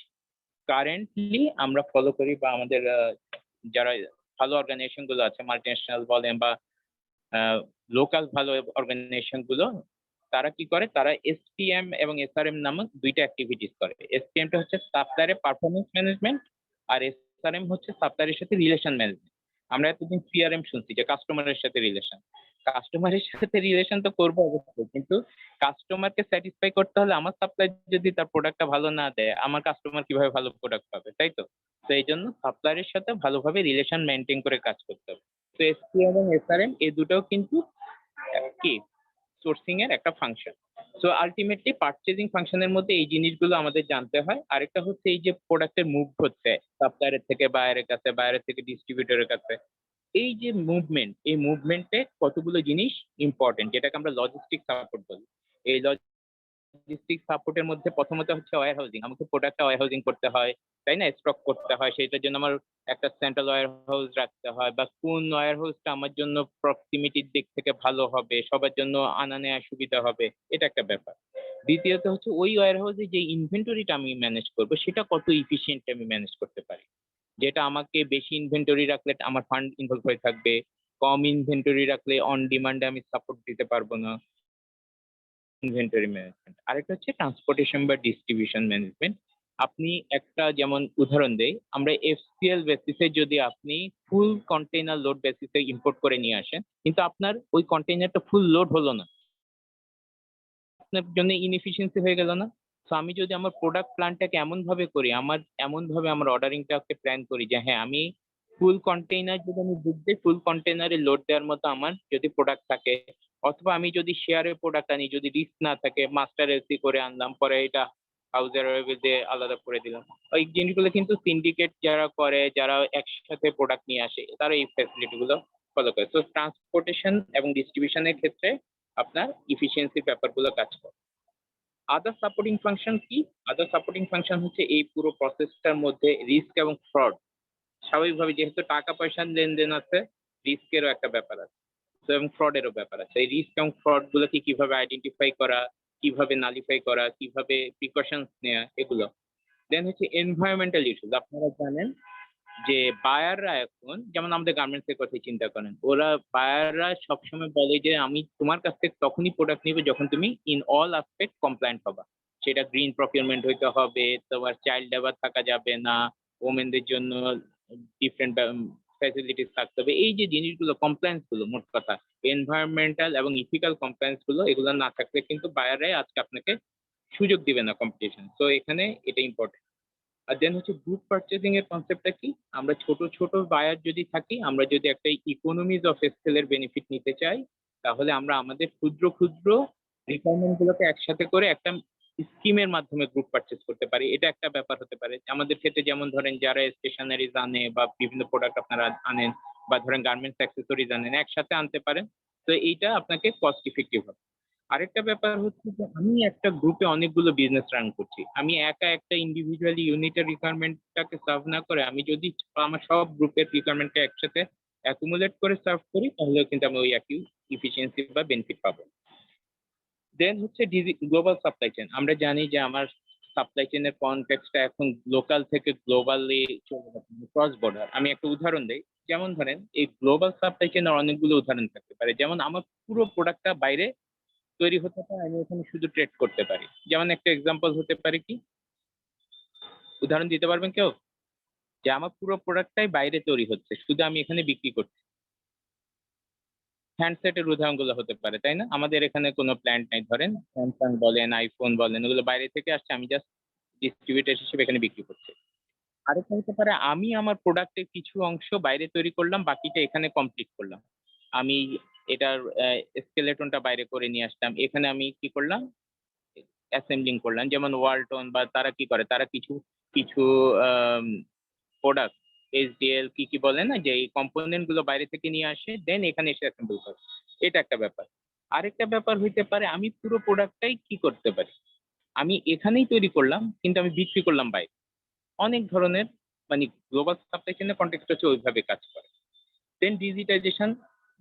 কারেন্টলি আমরা ফলো করি বা আমাদের যারা ভালো অর্গানাইজেশন গুলো আছে, মাল্টিন্যাশনাল বলেন বা লোকাল ভালো অর্গানাইজেশন গুলো, তারা কি করে, তারা এসপিএম এবং এসআরএম নামক দুইটা অ্যাক্টিভিটিস করে। এসপিএম টা হচ্ছে সাপ্লায়ারের পারফরমেন্স ম্যানেজমেন্ট, আর এসআরএম হচ্ছে সাপ্লায়ারের সাথে রিলেশন ম্যানেজমেন্ট। আমরা এতদিন সিআরএম শুনছি যে কাস্টমারের সাথে রিলেশন। কাস্টমারের সাথে রিলেশন তো করবো অবশ্যই, কিন্তু কাস্টমারকে স্যাটিসফাই করতে হলে আমার সাপ্লাই যদি তার প্রোডাক্টটা ভালো না দেয়, আমার কাস্টমার কিভাবে ভালো প্রোডাক্ট পাবে, তাই তো? তো এই জন্য সাপ্লায়ারের সাথে ভালোভাবে রিলেশন মেনটেন করে কাজ করতে হবে। তো এসপিএম এবং এসআরএম এই দুটো কিন্তু কি সোর্সিং এর একটা ফাংশন। সো আলটিমেটলি পারচেজিং ফাংশনের মধ্যে এই জিনিসগুলো আমাদের জানতে হয়। আরেকটা হচ্ছে এই যে প্রোডাক্টের মুভ হচ্ছে সাপ্লায়ারের থেকে বায়ারের কাছে, বায়ারের থেকে ডিস্ট্রিবিউটরের কাছে, এই যে মুভমেন্ট, এই মুভমেন্টে কতগুলো জিনিস ইম্পর্টেন্ট, যেটাকে আমরা লজিস্টিক সাপোর্ট বলি। এই লজিস্টিক সাপোর্টের মধ্যে প্রথমত হচ্ছে ওয়্যার হাউজিং। আমাকে প্রোডাক্টটা ওয়্যার হাউজিং করতে হয়, তাই না, স্টক করতে হয়, সেটার জন্য আমার একটা সেন্ট্রাল ওয়্যার হাউস রাখতে হয়, বা কোন ওয়্যার হাউসটা আমার জন্য প্রক্সিমিটির দিক থেকে ভালো হবে, সবার জন্য আনা নেওয়া সুবিধা হবে, এটা একটা ব্যাপার। দ্বিতীয়ত হচ্ছে ওই ওয়্যার হাউসে যে ইনভেন্টরিটা আমি ম্যানেজ করবো সেটা কত ইফিসিয়েন্ট আমি ম্যানেজ করতে পারি। যেটা আমাকে বেশি ইনভেন্টরি রাখলে আমার ফান্ড ইনভলভ হয়ে থাকবে, কম ইনভেন্টরি রাখলে অন ডিমান্ডে আমি সাপোর্ট দিতে পারবো না। Inventory management. আরেকটা হচ্ছে ট্রান্সপোর্টেশন বা ডিস্ট্রিবিউশন ম্যানেজমেন্ট। আপনি একটা যেমন উদাহরণ দেই, আমরা এফসিএল বেসিসে যদি আপনি ফুল কন্টেইনার লোড বেসিসে ইম্পোর্ট করে নিয়ে আসেন, কিন্তু আপনার ওই কন্টেইনারটা ফুল লোড হলো না, আপনার জন্য ইনএফিসিয়েন্সি হয়ে গেল না? সো আমি যদি আমার প্রোডাক্ট প্ল্যানটাকে এমন ভাবে করি, এমন ভাবে আমার অর্ডারিংটাকে প্ল্যান করি যে হ্যাঁ, আমি ফুল কন্টেইনার যদি আমি বুক দিই, ফুল কন্টেইনারে লোড দেওয়ার মতো আমার যদি প্রোডাক্ট থাকে, অথবা আমি যদি শেয়ারে প্রোডাক্ট আনি, যদি রিস্ক না থাকে, মাস্টার এলসি করে আনলাম, পরে এটা হাউজের দিয়ে আলাদা করে দিলাম। ওই জিনিসগুলো কিন্তু সিন্ডিকেট যারা করে, যারা একসাথে প্রোডাক্ট নিয়ে আসে, তারা এই ফ্যাসিলিটি গুলো ফলো করে। তো ট্রান্সপোর্টেশন এবং ডিস্ট্রিবিউশনের ক্ষেত্রে আপনার ইফিসিয়েন্সির ব্যাপারগুলো কাজ করে। আদার সাপোর্টিং ফাংশন কি? আদার সাপোর্টিং ফাংশন হচ্ছে এই পুরো প্রসেসটার মধ্যে রিস্ক এবং ফ্রড। স্বাভাবিকভাবে যেহেতু টাকা পয়সার লেনদেন আছে, রিস্কেরও একটা ব্যাপার আছে, তো এবং ফ্রডেরও ব্যাপার আছে। এই রিস্ক এবং ফ্রড গুলোকে কিভাবে আইডেন্টিফাই করা, কিভাবে নালিফাই করা, কিভাবে প্রিকশনস নেওয়া, এগুলো। দেন হচ্ছে এনভায়রনমেন্টাল ইস্যুস। আপনারা জানেন যে বায়াররা এখন, যেমন আমাদের গার্মেন্টস এর কথাই চিন্তা করেন, বায়াররা সবসময় বলে যে আমি তোমার কাছ থেকে তখনই প্রোডাক্ট নিবে যখন তুমি ইন অল আসপেক্ট কমপ্লায়েন্ট হবা। সেটা গ্রিন প্রকিউরমেন্ট হইতে হবে, তোমার চাইল্ড লেবার থাকা যাবে না, ওমেনদের জন্য ডিফারেন্ট ফ্যাসিলিটিস থাকতে হবে। এই যে জিনিসগুলো, কমপ্লায়েন্স গুলো, মোট কথা এনভায়রনমেন্টাল এবং ইথিক্যাল কমপ্লায়েন্স গুলো, এগুলো না থাকলে কিন্তু বায়াররাই আজকে আপনাকে সুযোগ দিবে না কম্পিটিশন। তো এখানে এটা ইম্পর্টেন্ট। আর দেন হচ্ছে গ্রুপ পারচেজিং এর কনসেপ্টটা কি? আমরা ছোট ছোট বায়ার যদি থাকি, আমরা যদি একটা ইকোনমিজ অফ স্কেল এর বেনিফিট নিতে চাই, তাহলে আমরা আমাদের ক্ষুদ্র ক্ষুদ্র রিকোয়ারমেন্ট গুলোকে একসাথে করে একটা স্কিমের মাধ্যমে গ্রুপ পারচেজ করতে পারি। এটা একটা ব্যাপার হতে পারে আমাদের ক্ষেত্রে। যেমন ধরেন যারা স্টেশনারিজ আনে বা বিভিন্ন প্রোডাক্ট আপনারা আনেন, বা ধরেন গার্মেন্টস অ্যাক্সেসরিজ আনেন, একসাথে আনতে পারেন। তো এইটা আপনাকে কস্ট ইফেক্টিভ হবে। আরেকটা ব্যাপার হচ্ছে যে আমি একটা গ্রুপে অনেকগুলো বিজনেস রান করছি, আমি একা একটা ইন্ডিভিজুয়ালি ইউনিটের রিকোয়ারমেন্টটাকে সার্ভ না করে আমি যদি আমার সব গ্রুপের রিকোয়ারমেন্টকে একসাথে অ্যাকুমুলেট করে সার্ভ করি, তাহলে কিন্তু আমি ওই একই ইফিসিয়েন্সি বা বেনিফিট পাবো। দেন হচ্ছে গ্লোবাল সাপ্লাই চেইন। আমরা জানি যে আমার সাপ্লাই চেইনের কনটেক্সটটা এখন লোকাল থেকে গ্লোবালি চলে যাচ্ছে, ক্রস বর্ডার। আমি একটা উদাহরণ দিই, যেমন ধরেন এই গ্লোবাল সাপ্লাই চেইনের অনেকগুলো উদাহরণ থাকতে পারে। যেমন আমার পুরো প্রোডাক্টটা বাইরে তৈরি হতে পারে, আমি ওখানে শুধু ট্রেড করতে পারি। যেমন একটা এক্সাম্পল হতে পারে কি, উদাহরণ দিতে পারবেন কেউ, যে আমার পুরো প্রোডাক্টটাই বাইরে তৈরি হচ্ছে, শুধু আমি এখানে বিক্রি করছি। হ্যান্ডসেটের উদাহরণগুলো হতে পারে, তাই না? আমাদের এখানে কোনো প্ল্যান্ট নাই, ধরেন স্যামসাং বলেন, আইফোন বলেন, ওগুলো বাইরে থেকে আসছে, আমি জাস্ট ডিস্ট্রিবিউটর হিসেবে এখানে বিক্রি করছি। আরেকটা হতে পারে আমি আমার প্রোডাক্টের কিছু অংশ বাইরে তৈরি করলাম, বাকিটা এখানে কমপ্লিট করলাম। আমি এটার স্কেলেটনটা বাইরে করে নিয়ে আসলাম, এখানে আমি কি করলাম, অ্যাসেম্বলিং করলাম। যেমন ওয়ালটন বা তারা কি করে, তারা কিছু কিছু প্রোডাক্ট এইচডিএল কি কি বলে না, যে এই কম্পোনেন্ট গুলো বাইরে থেকে নিয়ে আসে, দেন এখানে এসে অ্যাসেম্বল করে। এটা একটা ব্যাপার। আরেকটা ব্যাপার হইতে পারে আমি পুরো প্রোডাক্টটাই কি করতে পারি, আমি এখানেই তৈরি করলাম কিন্তু আমি বিক্রি করলাম বাইরে। অনেক ধরনের, মানে গ্লোবাল সাপ্লাই চেইনের কন্টেক্সট হচ্ছে ওইভাবে কাজ করে। দেন ডিজিটাইজেশন,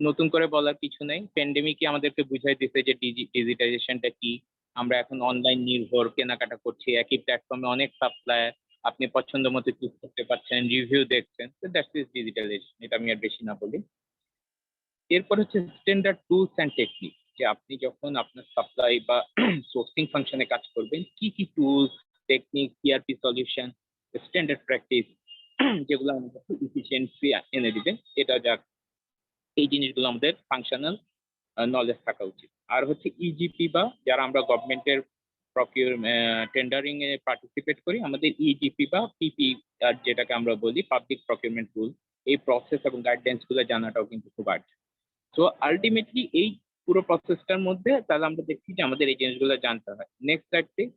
নতুন করে বলার কিছু নেই, প্যান্ডেমিকই আমাদেরকে বুঝাই দিচ্ছে যে ডিজিটাইজেশনটা কি। আমরা এখন অনলাইন নির্ভর কেনাকাটা করছি, একই প্ল্যাটফর্মে অনেক সাপ্লায়ার, আপনি পছন্দ মতো চুজ করতে পারছেন, রিভিউ দেখছেন, তো দ্যাটস ইজ ডিজিটালাইজেশন। এটা আমি আর বেশি না বলি। এরপর হচ্ছে স্ট্যান্ডার্ড টুলস অ্যান্ড টেকনিক, যে আপনি যখন আপনার সাপ্লাই বা সোর্সিং ফাংশনে কাজ করবেন, কি কি tools, technique, ERP solution, standard practice, যেগুলো আমাদের ইফিসিয়েন্সি এনে দিবে, এটা যা, এই জিনিসগুলো আমাদের ফাংশনাল নলেজ থাকা উচিত। আর হচ্ছে ইজিপি, বা যারা আমরা গভর্নমেন্টের টেন্ডারিং এ পার্টিসিপেট করি, আমাদের ইজিপি বা পিপি যেটাকে আমরা বলি পাবলিক প্রকিউরমেন্ট রুল, এই প্রসেস এবং গাইডলাইন্স গুলো জানাটাও কিন্তু খুব আর্জেন্ট। সো আলটিমেটলি এই পুরো প্রসেসটার মধ্যে তাহলে আমরা দেখছি যে আমাদের এই জিনিসগুলো জানতে হয়। Next slide please.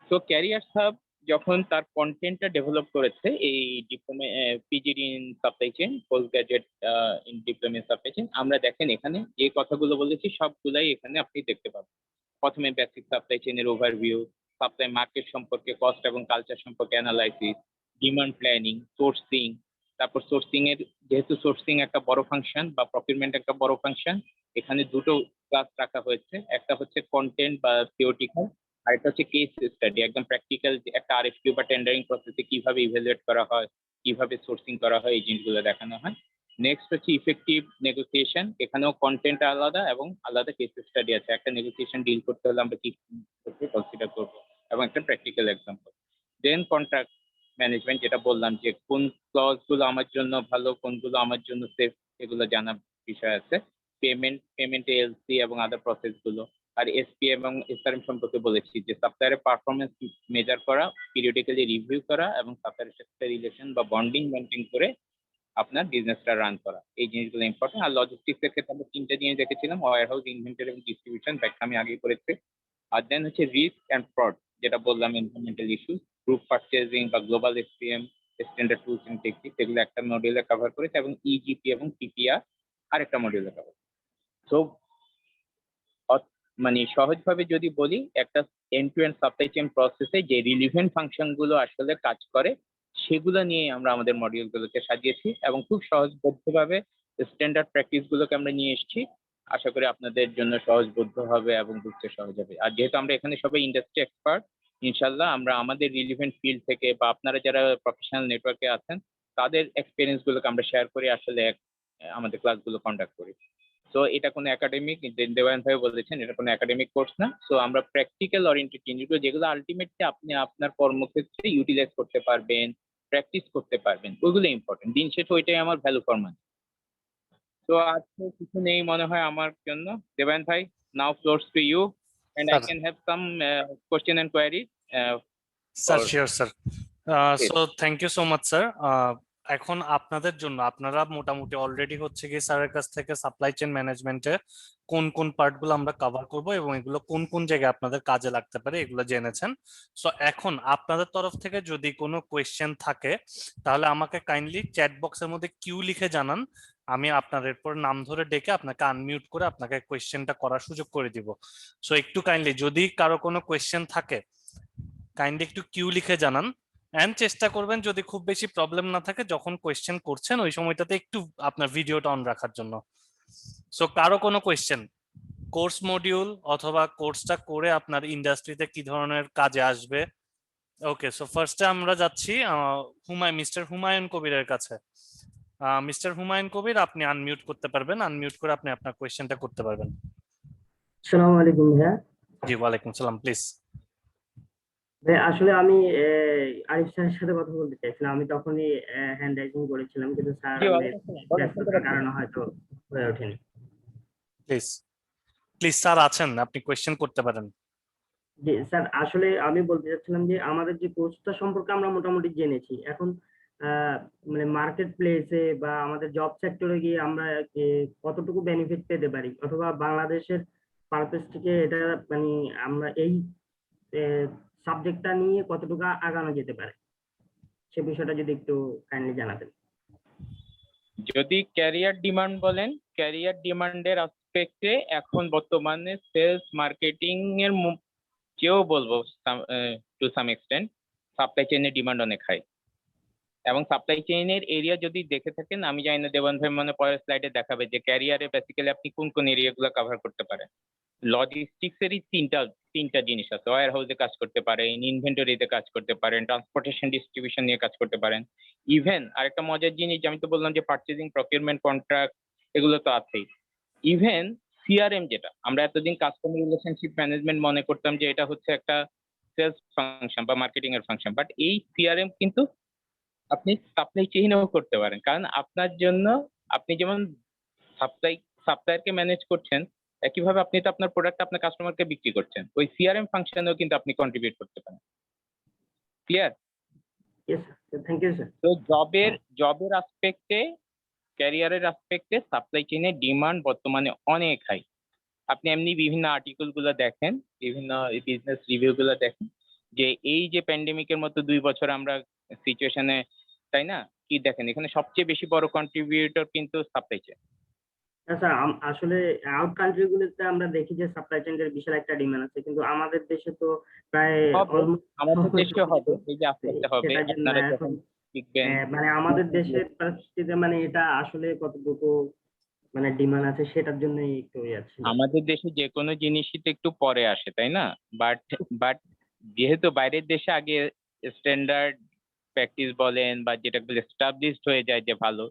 So career hub যখন তার কন্টেন্টটা ডেভেলপ করেছে, এই diploma PGD in supply chain, post graduate in diploma in supply chain, আমরা দেখেন এখানে যে কথাগুলো বলেছি সবগুলাই এখানে আপনি দেখতে পাবেন। প্রথমে বেসিক সাপ্লাই চেইনের ওভারভিউ, সাপ্লাই মার্কেট সম্পর্কে, কস্ট এবং কালচার সম্পর্কে অ্যানালাইসিস, ডিমান্ড প্ল্যানিং, সোর্সিং। তারপর সোর্সিং এর, যেহেতু সোর্সিং একটা বড় ফাংশন বা প্রকিউরমেন্ট একটা বড় ফাংশন, এখানে দুটো ক্লাস রাখা হয়েছে, একটা হচ্ছে কন্টেন্ট বা থিওরিটিক্যাল, আর এটা হচ্ছে কেস স্টাডি, একদম প্র্যাকটিক্যাল, একটা আরএফকিউ বা টেন্ডারিং প্রসেসে কিভাবে ইভ্যালুয়েট করা হয়, কিভাবে সোর্সিং করা হয়, এই জিনিসগুলো দেখানো হয়। নেক্সট হচ্ছে ইফেক্টিভ নেগোসিয়েশন, এখানেও কন্টেন্ট আলাদা এবং আলাদা কেস স্টাডি আছে, একটা নেগোসিয়েশন ডিল করতে হলে আমরা কি কনসিডার করবো, এবং একটা প্র্যাকটিক্যাল এক্সাম্পল। দেন কন্ট্রাক্ট ম্যানেজমেন্ট, যেটা বললাম যে কোন ক্লজ গুলো আমার জন্য ভালো, কোনগুলো আমার জন্য সেফ, এগুলো জানার বিষয় আছে। পেমেন্ট এলসি এবং আদার প্রসেস গুলো। আর এসপি এবং এসআরএম সম্পর্কে বলেছি, যে সাপ্লায়ারের পারফরমেন্স মেজার করা, পিরিয়ডিক্যালি রিভিউ করা, এবং সাপ্লায়ারের সাথে রিলেশন বা বন্ডিং মেনটেন করে আপনার বিজনেসটা রান করা, এই জিনিসগুলো ইম্পর্টেন্ট। আর লজিস্টিক্স এর ক্ষেত্রে আমরা তিনটা জিনিস দেখেছিলাম, ওয়্যার হাউস, ইনভেন্টরি এবং ডিস্ট্রিবিউশন, ব্যাখ্যা আমি আগেই করেছি। আর দেন হচ্ছে রিস্ক অ্যান্ড ফ্রড, যেটা বললাম এনভায়রনমেন্টাল ইস্যুস, গ্রুপ পারচেজিং বা global SPM, standard tools and technique, এগুলো একটা মডিউলে কভার করেছে, এবং ইজিপি এবং পিপিআর আরেকটা মডিউলে কভার। সো মানে সহজভাবে যদি বলি, একটা end to end supply chain প্রসেসে যে রিলিভেন্ট ফাংশন গুলো আসলে কাজ করে, সেগুলো নিয়ে আমরা আমাদের মডিউল গুলোকে সাজিয়েছি, এবং খুব সহজবোধ্যভাবে স্ট্যান্ডার্ড প্র্যাকটিস গুলোকে আমরা নিয়ে এসেছি। আশা করি আপনাদের জন্য সহজবোধ্য হবে এবং বুঝতে সহজ হবে। আর যেহেতু আমরা এখানে সবাই ইন্ডাস্ট্রি এক্সপার্ট, ইনশাল্লাহ আমরা আমাদের রিলিভেন্ট ফিল্ড থেকে, বা আপনারা যারা প্রফেশনাল নেটওয়ার্কে আছেন, তাদের এক্সপিরিয়েন্স গুলোকে আমরা শেয়ার করে আসলে আমাদের ক্লাসগুলো কন্ডাক্ট করি। সো এটা কোনো একাডেমিক, দেওয়ান ভাই বলেছেন, এটা কোনো একাডেমিক কোর্স না। সো আমরা প্র্যাকটিক্যাল ওরিয়েন্টেড জিনিসগুলো, যেগুলো আলটিমেটলি আপনি আপনার কর্মক্ষেত্রে ইউটিলাইজ করতে পারবেন, প্র্যাকটিস করতে পারবেন, ওইগুলো ইম্পর্টেন্ট। দিন শেষে ওইটাই আমার ভ্যালু ফর মানি। তো আজকে কিছু নেই মনে হয় আমার জন্য। দেবায়ন ভাই, now floor's to you, and I Sir. can have some question and queries. Sir For- sure sir. Yes. So thank you so much sir. এখন আপনাদের জন্য, আপনারা মোটামুটি অলরেডি হচ্ছে কি স্যারের কাছ থেকে সাপ্লাই চেইন ম্যানেজমেন্টে কোন কোন পার্ট গুলো আমরা কভার করব এবং এগুলো কোন কোন জায়গায় আপনাদের কাজে লাগতে পারে এগুলো জেনেছেন। সো এখন আপনাদের তরফ থেকে যদি কোনো কোয়েশ্চেন থাকে তাহলে আমাকে কাইন্ডলি চ্যাট বক্সের মধ্যে কিউ লিখে জানান। আমি আপনার এরপর নাম ধরে ডেকে আপনাকে আনমিউট করে আপনাকে কোয়েশ্চেনটা করার সুযোগ করে দিব। সো একটু কাইন্ডলি যদি কারো কোনো কোয়েশ্চেন থাকে কাইন্ডলি একটু কিউ লিখে জানান, এন্ড চেষ্টা করবেন যদি খুব বেশি প্রবলেম না থাকে যখন কোয়েশ্চেন করছেন ওই সময়টাতে একটু আপনার ভিডিওটা অন রাখার জন্য। সো কারো কোনো কোয়েশ্চেন, কোর্স মডিউল অথবা কোর্সটা করে আপনার ইন্ডাস্ট্রিতে কি ধরনের কাজে আসবে? ওকে, সো ফার্স্টে আমরা যাচ্ছি মিস্টার হুমায়ুন কবিরের কাছে। মিস্টার হুমায়ুন কবির, আপনি আনমিউট করতে পারবেন, আনমিউট করে আপনি আপনার কোয়েশ্চেনটা করতে পারবেন। আসসালামু আলাইকুম ভাইয়া। জি ওয়ালাইকুম সালাম, প্লিজ। আসলে আমি আরিফ স্যারের সাথে কথা বলতে চাইছিলাম, আমি তখনই হ্যান্ড রাইজিং করেছিলাম, কিন্তু স্যার জি, ওয়ালাইকুম আসসালাম। বলেন, শুনতে ব্যস্ততার পাচ্ছি। কারণে হয়তো হয়ে ওঠেনি। প্লিজ প্লিজ স্যার আছেন, আপনি কোয়েশ্চেন করতে পারেন। জি স্যার, আসলে আমি বলতে চাচ্ছিলাম যে আমাদের যে কোর্সটা সম্পর্কে আমরা মোটামুটি জেনেছি, এখন মানে মার্কেট প্লেসে বা আমাদের জব সেক্টরে গিয়ে আমরা কতটুকু বেনিফিট পেতে পারি, অথবা বাংলাদেশের পারপাস থেকে এটা মানে আমরা এই সাবজেক্টটা নিয়ে কতটুকু আগানো যেতে পারে, সে বিষয়টা যদি একটু কাইন্ডলি জানাতেন। যদি ক্যারিয়ার ডিমান্ড বলেন, ক্যারিয়ার ডিমান্ডের অ্যাসপেক্টে এখন বর্তমানে সেলস মার্কেটিং এর কেউ বলবো টু সাম এক্সটেন্ট সাপ্লাই চেইনের ডিমান্ড অনেক হাই। এবং সাপ্লাই চেইনের এরিয়া যদি দেখে থাকেন, আমি জানি না দেবান ভাই মনে পরের স্লাইডে দেখাবে যে ক্যারিয়ারে বেসিক্যালি আপনি কোন কোন এরিয়াগুলো কভার করতে পারেন। লজিস্টিক্স এরই তিনটা জিনিস আছে, ওয়্যার হাউসে কাজ করতে পারেন, ইনভেন্টরিতে কাজ করতে পারেন, ট্রান্সপোর্টেশন ডিস্ট্রিবিউশন নিয়ে কাজ করতে পারেন। ইভেন আরেকটা মজার জিনিস, আমি তো বললাম যে পার্চেজিং, প্রকিউরমেন্ট, কন্ট্রাক্ট, এগুলো তো আছেই। ইভেন সিআরএম, যেটা আমরা এতদিন কাস্টমার রিলেশনশিপ ম্যানেজমেন্ট মনে করতাম যে এটা হচ্ছে একটা সেলস ফাংশন বা মার্কেটিং এর ফাংশন, বাট এই সিআরএম কিন্তু আপনি সাপ্লাই চেইনেও করতে পারেন। কারণ আপনার জন্য, আপনি যেমন সাপ্লায়ারকে ম্যানেজ করছেন, একইভাবে আপনি তো আপনার প্রোডাক্ট আপনার কাস্টমারকে বিক্রি করছেন, ওই সিআরএম ফাংশনেও কিন্তু আপনি কন্ট্রিবিউট করতে পারেন। Clear? Yes sir, thank you sir. তো জবের আসপেক্টে, ক্যারিয়ারের আসপেক্টে সাপ্লাই চেইনের ডিমান্ড বর্তমানে অনেক হাই। আপনি এমনি বিভিন্ন আর্টিকেল গুলো দেখেন, বিভিন্ন বিজনেস রিভিউ গুলো দেখেন, যে এই যে প্যান্ডেমিকের মতো 2 বছর আমরা সিচুয়েশনে, তাই না, কি দেখেন এখানে সবচেয়ে বেশি বড় কন্ট্রিবিউটর কিন্তু সাপ্লাই চেইন। আচ্ছা, আসলে আউট কান্ট্রি গুলোতে আমরা দেখি যে সাপ্লাই চেইনের বিশাল একটা ডিমান্ড আছে, কিন্তু আমাদের দেশে তো প্রায় হবে, almost আমাদের দেশে হবে, এই যে আস্তে আস্তে হবে। সেটার জন্য আপনারা এখন যখন শিখবেন, মানে আমাদের দেশের পরিস্থিতিতে মানে এটা আসলে কতটুকু মানে ডিমান্ড আছে সেটার জন্যই একটু আছে। আমাদের দেশে যে কোনো জিনিসই তো একটু পরে আসে, তাই না? বাট যেহেতু বাইরের দেশে আগে স্ট্যান্ডার্ড প্র্যাকটিস বলেন বা যেটা বলে এস্টাবলিশড হয়ে যায় যে ভালো,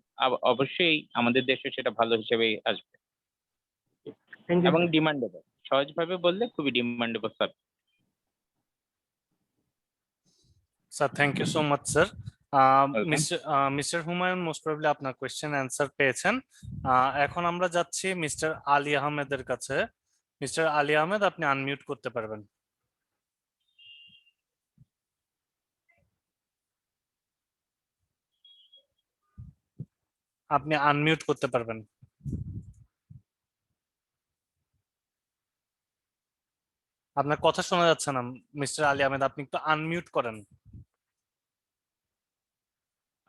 অবশ্যই আমাদের দেশে সেটা ভালো হিসেবেই আসবে থ্যাংক ইউ এবং স্যার। ডিমান্ডেবল। সহজভাবে বললে খুবই demandable subject. Sir thank you so much sir. Welcome. Mister Humayun most probably আপনার কোয়েশ্চেন অ্যান্সার পেয়েছেন। এখন আমরা যাচ্ছি মিস্টার আলী আহমেদের কাছে। মিস্টার আলী আহমেদ, আপনি আনমিউট করতে পারবেন। আপনি আনমিউট করতে পারবেন। আপনার কথা শোনা যাচ্ছে না মিস্টার আলী আহমেদ, আপনি একটু আনমিউট করেন।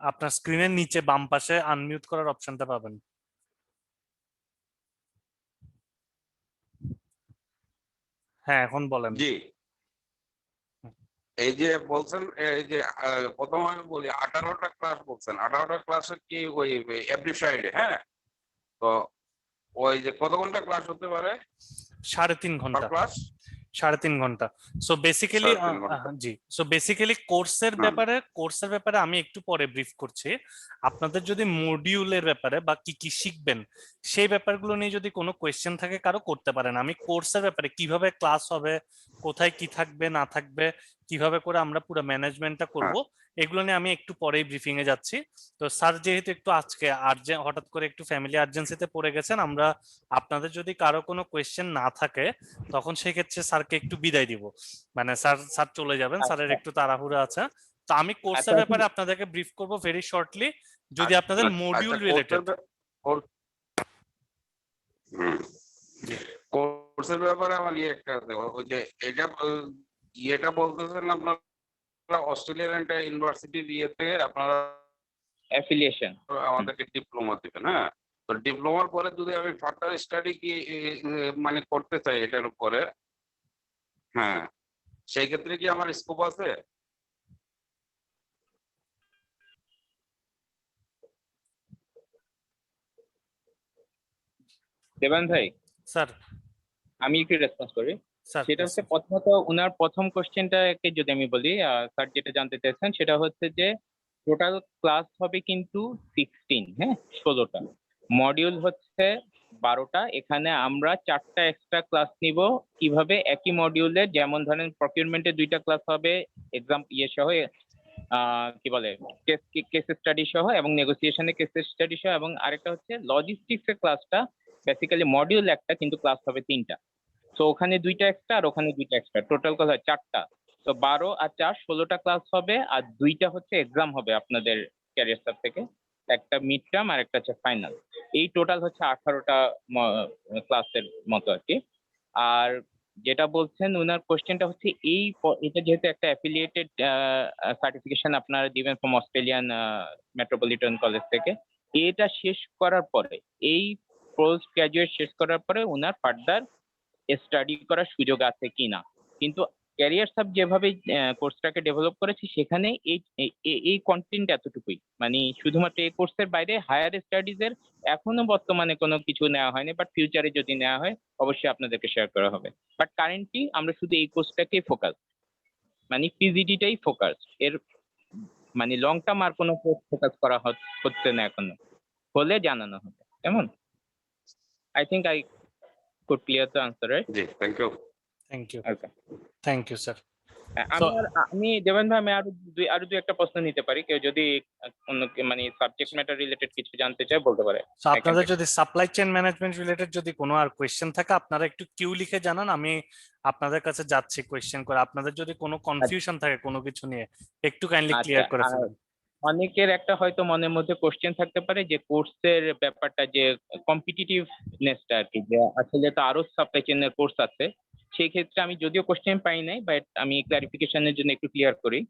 আপনার স্ক্রিনের নিচে বাম পাশে আনমিউট করার অপশনটা পাবেন। হ্যাঁ, এখন বলেন। জি, এই যে বলছেন, এই যে প্রথমে আমি বলি 18টা ক্লাস বলছেন, 18টা ক্লাসে কি ওই এভরি ফ্রাইডে? হ্যাঁ, তো ওই যে কত ঘন্টা ক্লাস হতে পারে? 3.5 ঘন্টা। ক্লাস 3.5 ঘন্টা। সো বেসিক্যালি 3.5 ঘন্টা। জি, সো বেসিক্যালি কোর্সের ব্যাপারে আমি একটু পরে ব্রিফ করছি। আপনাদের যদি মডিউলের ব্যাপারে বা কি কি শিখবেন সেই ব্যাপারগুলো নিয়ে যদি কোনো কোয়েশ্চেন থাকে কারো, করতে পারেন। আমি কোর্সের ব্যাপারে কিভাবে ক্লাস হবে, কোথায় কি থাকবে না থাকবে, কিভাবে করে আমরা পুরো ম্যানেজমেন্টটা করব, এগুলো নিয়ে আমি একটু পরেই ব্রিফিং এ যাচ্ছি। তো স্যার যেহেতু একটু আজকে হঠাৎ করে একটু ফ্যামিলি আর্জেন্সিতে পড়ে গেছেন, আমরা আপনাদের যদি কারো কোনো কোয়েশ্চেন না থাকে তখন সেক্ষেত্রে স্যারকে একটু বিদায় দিব, মানে স্যার চলে যাবেন, স্যারের একটু তাড়াহুড়ো আছে। তো আমি কোর্সের ব্যাপারে আপনাদেরকে ব্রিফ করব ভেরি শর্টলি, যদি আপনাদের মডিউল রিলেটেড। কোর্সের ব্যাপারে আমার একটা ওই যে এটা বলতেছেন আপনারা অস্ট্রেলিয়ান একটা ইউনিভার্সিটি দিয়েতে আপনারা অ্যাফিলিয়েশন আমাদেরকে ডিপ্লোমা দিবেন। হ্যাঁ, তো ডিপ্লোমার পরে যদি আমি ফার্দার স্টাডি কি মানে করতে চাই এটার উপরে, হ্যাঁ, সেই ক্ষেত্রে কি আমার স্কোপ আছে? দেবান ভাই, স্যার আমি একটু রেসপন্স করি। স্যার সেটা হচ্ছে প্রথমত ওনার প্রথম কোশ্চেনটাকে যদি আমি বলি, স্যার যেটা জানতে চাইছেন সেটা হচ্ছে যে টোটাল ক্লাস হবে কিন্তু 16, হ্যাঁ, 16টা। মডিউল হচ্ছে 12টা। এখানে আমরা 4টা এক্সট্রা ক্লাস নিব কিভাবে একই মডিউলে, যেমন ধরেন প্রকিউরমেন্টে 2টা ক্লাস হবে এক্সাম সহ, কি বলে কেস স্টাডি সহ, এবং নেগোসিয়েশনে কেস স্টাডি সহ, এবং আরেকটা হচ্ছে লজিস্টিক্স এর ক্লাসটা বেসিক্যালি মডিউল একটা কিন্তু ক্লাস হবে 3টা। তো ওখানে 2টা এক্সট্রা আর ওখানে 2টা এক্সট্রা, টোটাল ক্লাস হয় 4টা। তো 12 আর 4 16টা ক্লাস হবে, আর 2টা হচ্ছে এক্সাম হবে আপনাদের ক্যারিয়ার সাব থেকে, একটা মিড টার্ম আর একটা হচ্ছে ফাইনাল। এই টোটাল হচ্ছে 18টা ক্লাসের মতো আর কি। আর যেটা বলছেন ওনার কোশ্চেনটা হচ্ছে এটা যেহেতু একটা অ্যাফিলিয়েটেড সার্টিফিকেশন আপনারা দিবেন ফ্রম অস্ট্রেলিয়ান মেট্রোপলিটন কলেজ থেকে, এটা শেষ করার পরে, এই পোস্ট গ্রাজুয়েট শেষ করার পরে ওনার ফার্দার স্টাডি করার সুযোগ আছে কিনা। কিন্তু ক্যারিয়ার সাব যেভাবে কোর্সটাকে ডেভেলপ করেছে সেখানে এই কন্টেন্ট এতটুকুই, মানে শুধুমাত্র এই কোর্সের বাইরে হায়ার স্টাডিজ এর এখনো বর্তমানে কোনো কিছু নেওয়া হয়নি, বাট ফিউচারে যদি নেওয়া হয় অবশ্যই আপনাদেরকে শেয়ার করা হবে। বাট কারেন্টলি আমরা শুধু এই কোর্সটাকেই ফোকাস, মানে পিজিডিটাই ফোকাস, এর মানে লং টার্ম আর কোনো কোর্স ফোকাস করা হচ্ছে না এখনো, হলে জানানো হবে। কেমন? I think I could clear the answer, right? জি, thank you. Thank you, okay. Thank you sir. আমি দেবেন ভাই, আমি আরো দুই একটা প্রশ্ন নিতে পারি, কেউ যদি অন্য মানে সাবজেক্ট ম্যাটার রিলেটেড কিছু জানতে চায় বলতে পারে। So, আপনাদের যদি সাপ্লাই চেইন ম্যানেজমেন্ট রিলেটেড যদি কোনো আর কোয়েশ্চেন থাকে আপনারা একটু কিউ লিখে জানান, আমি আপনাদের কাছে যাচ্ছি কোয়েশ্চেন করে। আপনাদের যদি কোনো কনফিউশন থাকে কোনো কিছু নিয়ে একটু কাইন্ডলি ক্লিয়ার করে ফেলুন। অনেকের একটা হয়তো মনের মধ্যে কোশ্চেন থাকতে পারে যে কোর্সের ব্যাপারটা, যে কম্পিটিটিভনেসটা আর কি, যে আসলে তো আরো সাপ্লাই চেইনের কোর্স আছে। সেই ক্ষেত্রে আমি যদিও কোশ্চেন পাই নাই, বাট আমি ক্লারিফিকেশনের জন্য একটু ক্লিয়ার করি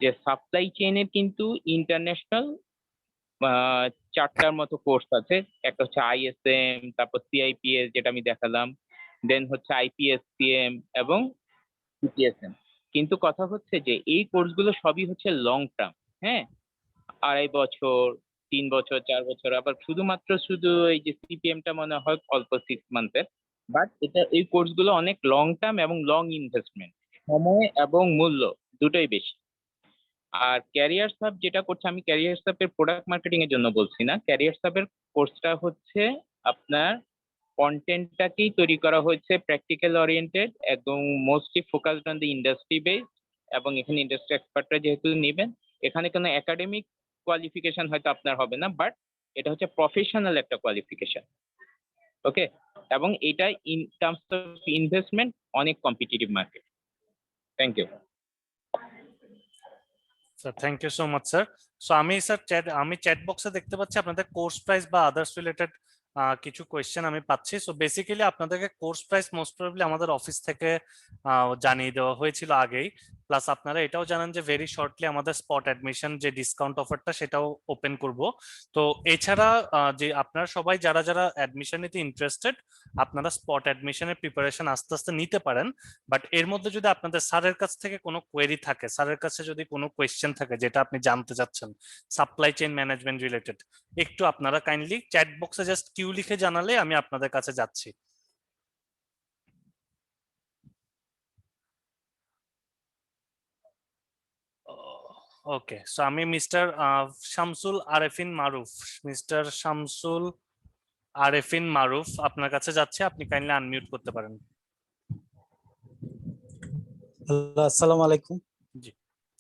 যে সাপ্লাই চেইনের কিন্তু ইন্টারন্যাশনাল 4টার মতো কোর্স আছে। একটা হচ্ছে আইএসএম, তারপর সিআইপিএস যেটা আমি দেখালাম, দেন হচ্ছে আইপিএসসিএম এবং সিপিএসএম। কিন্তু কথা হচ্ছে যে এই কোর্সগুলো সবই হচ্ছে লং টার্ম, হ্যাঁ, 2.5 বছর, 3 বছর, 4 বছর। আবার শুধু এই যে সিপিএমটা মনে হয় অল্প 6 মান্থের, বাট এই কোর্সগুলো অনেক লং টার্ম এবং লং ইনভেস্টমেন্ট, সময় এবং মূল্য দুটোই বেশি। আর ক্যারিয়ার সাব যেটা করছে, আমি ক্যারিয়ার সাবের প্রোডাক্ট মার্কেটিং এর জন্য বলছি না, ক্যারিয়ার সাবের কোর্সটা হচ্ছে আপনার কন্টেন্টটাকেই তৈরি করা হয়েছে প্র্যাকটিক্যাল ওরিয়েন্টেড, একদম mostly focused on the industry base, এবং এখানে ইন্ডাস্ট্রি এক্সপার্টরা যেহেতু নেবেন, এখানে কোনো একাডেমিক কোয়ালিফিকেশন হয়তো আপনার হবে না, বাট এটা হচ্ছে প্রফেশনাল একটা কোয়ালিফিকেশন। ওকে, এবং এটা ইন টার্মস অফ ইনভেস্টমেন্ট অনেক competitive market. Thank you sir, thank you so much sir. So আমি স্যার চ্যাট বক্সে দেখতে পাচ্ছি আপনাদের কোর্স প্রাইস বা আদার্স রিলেটেড কিছু কোয়েশ্চেন আমি পাচ্ছি। সো বেসিক্যালি আপনাদেরকে কোর্স প্রাইস মোস্ট প্রবাবলি আমাদের অফিস থেকে জানিয়ে দেওয়া হয়েছিল আগেই। প্লাস আপনারা এটাও জানেন যে ভেরি শর্টলি আমাদের স্পট অ্যাডমিশন যে ডিসকাউন্ট অফারটা সেটাও ওপেন করব। তো এছাড়া যে আপনারা সবাই যারা যারা অ্যাডমিশন নিতে ইন্টারেস্টেড, আপনারা স্পট অ্যাডমিশনের প্রিপারেশন আস্তে আস্তে নিতে পারেন। বাট এর মধ্যে যদি আপনাদের স্যারের কাছ থেকে কোনো কোয়েরি থাকে, স্যারের কাছে যদি কোনো কোয়েশ্চেন থাকে যেটা আপনি জানতে চাচ্ছেন সাপ্লাই চেইন ম্যানেজমেন্ট রিলেটেড, একটু আপনারা কাইন্ডলি চ্যাট বক্সে জাস্ট কিউ লিখে জানালে আমি আপনাদের কাছে যাচ্ছি। ওকে, সো আমি মিস্টার শামসুল আরেফিন মারুফ, আপনার কাছে যাচ্ছে, আপনি কাইন্ডলি আনমিউট করতে পারেন। আসসালামু আলাইকুম। জি,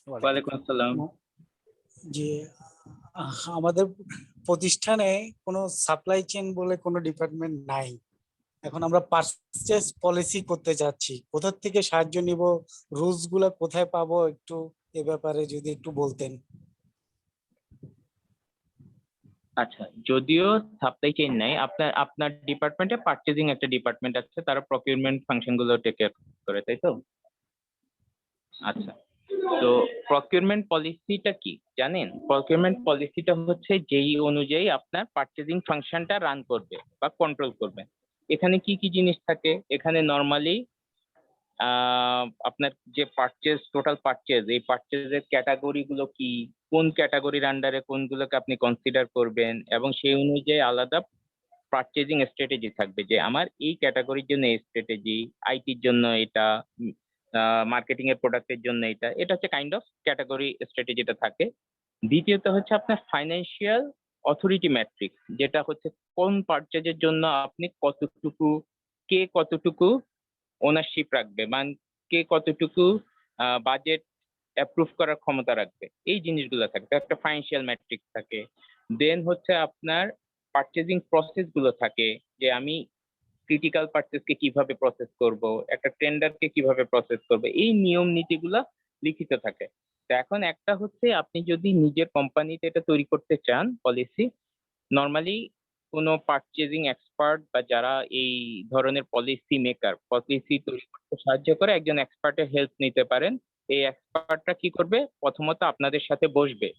ওয়ালাইকুম আসসালাম। জি, আমাদের প্রতিষ্ঠানে কোনো সাপ্লাই চেইন বলে কোনো ডিপার্টমেন্ট নাই। এখন আমরা পারচেজ পলিসি করতে যাচ্ছি, কোথা থেকে সাহায্য নিব, রুলস গুলা কোথায় পাবো, একটু এ ব্যাপারে যদি একটু বলতেন। আচ্ছা, যদিও সাপ্লাই চেইন নাই, আপনার ডিপার্টমেন্টে পারচেজিং একটা ডিপার্টমেন্ট আছে, তারা প্রকিউরমেন্ট ফাংশন গুলো টেক কেয়ার করে, তাই তো? আচ্ছা, তো প্রকিউরমেন্ট পলিসিটা কি জানেন? প্রকিউরমেন্ট পলিসিটা হচ্ছে যেই অনুযায়ী আপনার পারচেজিং ফাংশনটা রান করবে বা কন্ট্রোল করবে। এখানে কি কি জিনিস থাকে? এখানে নর্মালি আপনার যে টোটাল পারচেজ, এই পারচেজের ক্যাটাগরি গুলো কি, কোন ক্যাটাগরির আন্ডারে কোনগুলোকে আপনি কনসিডার করবেন, এবং সেই অনুযায়ী আলাদা পারচেজিং স্ট্র্যাটেজি থাকবে, যে আমার এই ক্যাটাগরির জন্য এই স্ট্র্যাটেজি, আইটির জন্য এটা, মার্কেটিং এর প্রোডাক্টের জন্য এটা হচ্ছে কাইন্ড অফ ক্যাটাগরি স্ট্র্যাটেজিটা থাকে। দ্বিতীয়ত হচ্ছে আপনার ফাইন্যান্সিয়াল অথরিটি ম্যাট্রিক্স, যেটা হচ্ছে কোন পারচেজের জন্য আপনি কতটুকু, কে কতটুকু ওনারশিপ রাখবে, মানে কে কতটুকু বাজেট অ্যাপ্রুভ করার ক্ষমতা রাখবে, এই জিনিসগুলো থাকে। তো একটা ফাইন্যান্সিয়াল ম্যাট্রিক্স থাকে। দেন হচ্ছে আপনার পারচেজিং প্রসেস গুলো থাকে, যে আমি ক্রিটিক্যাল পারচেজকে কিভাবে প্রসেস করব, একটা টেন্ডারকে কিভাবে প্রসেস করব, এই নিয়ম নীতিগুলো লিখিত থাকে। তো এখন একটা হচ্ছে আপনি যদি নিজের কোম্পানিতে এটা তৈরি করতে চান পলিসি, নর্মালি কোনো পারচেজিং এক্সপার্ট বা যারা এই ধরনের পলিসি মেকার, পলিসি তৈরি করতে সাহায্য করে, একজন এক্সপার্টের হেল্প নিতে পারেন। এই এক্সপার্টটা কি করবে, প্রথমত আপনাদের সাথে বসবে,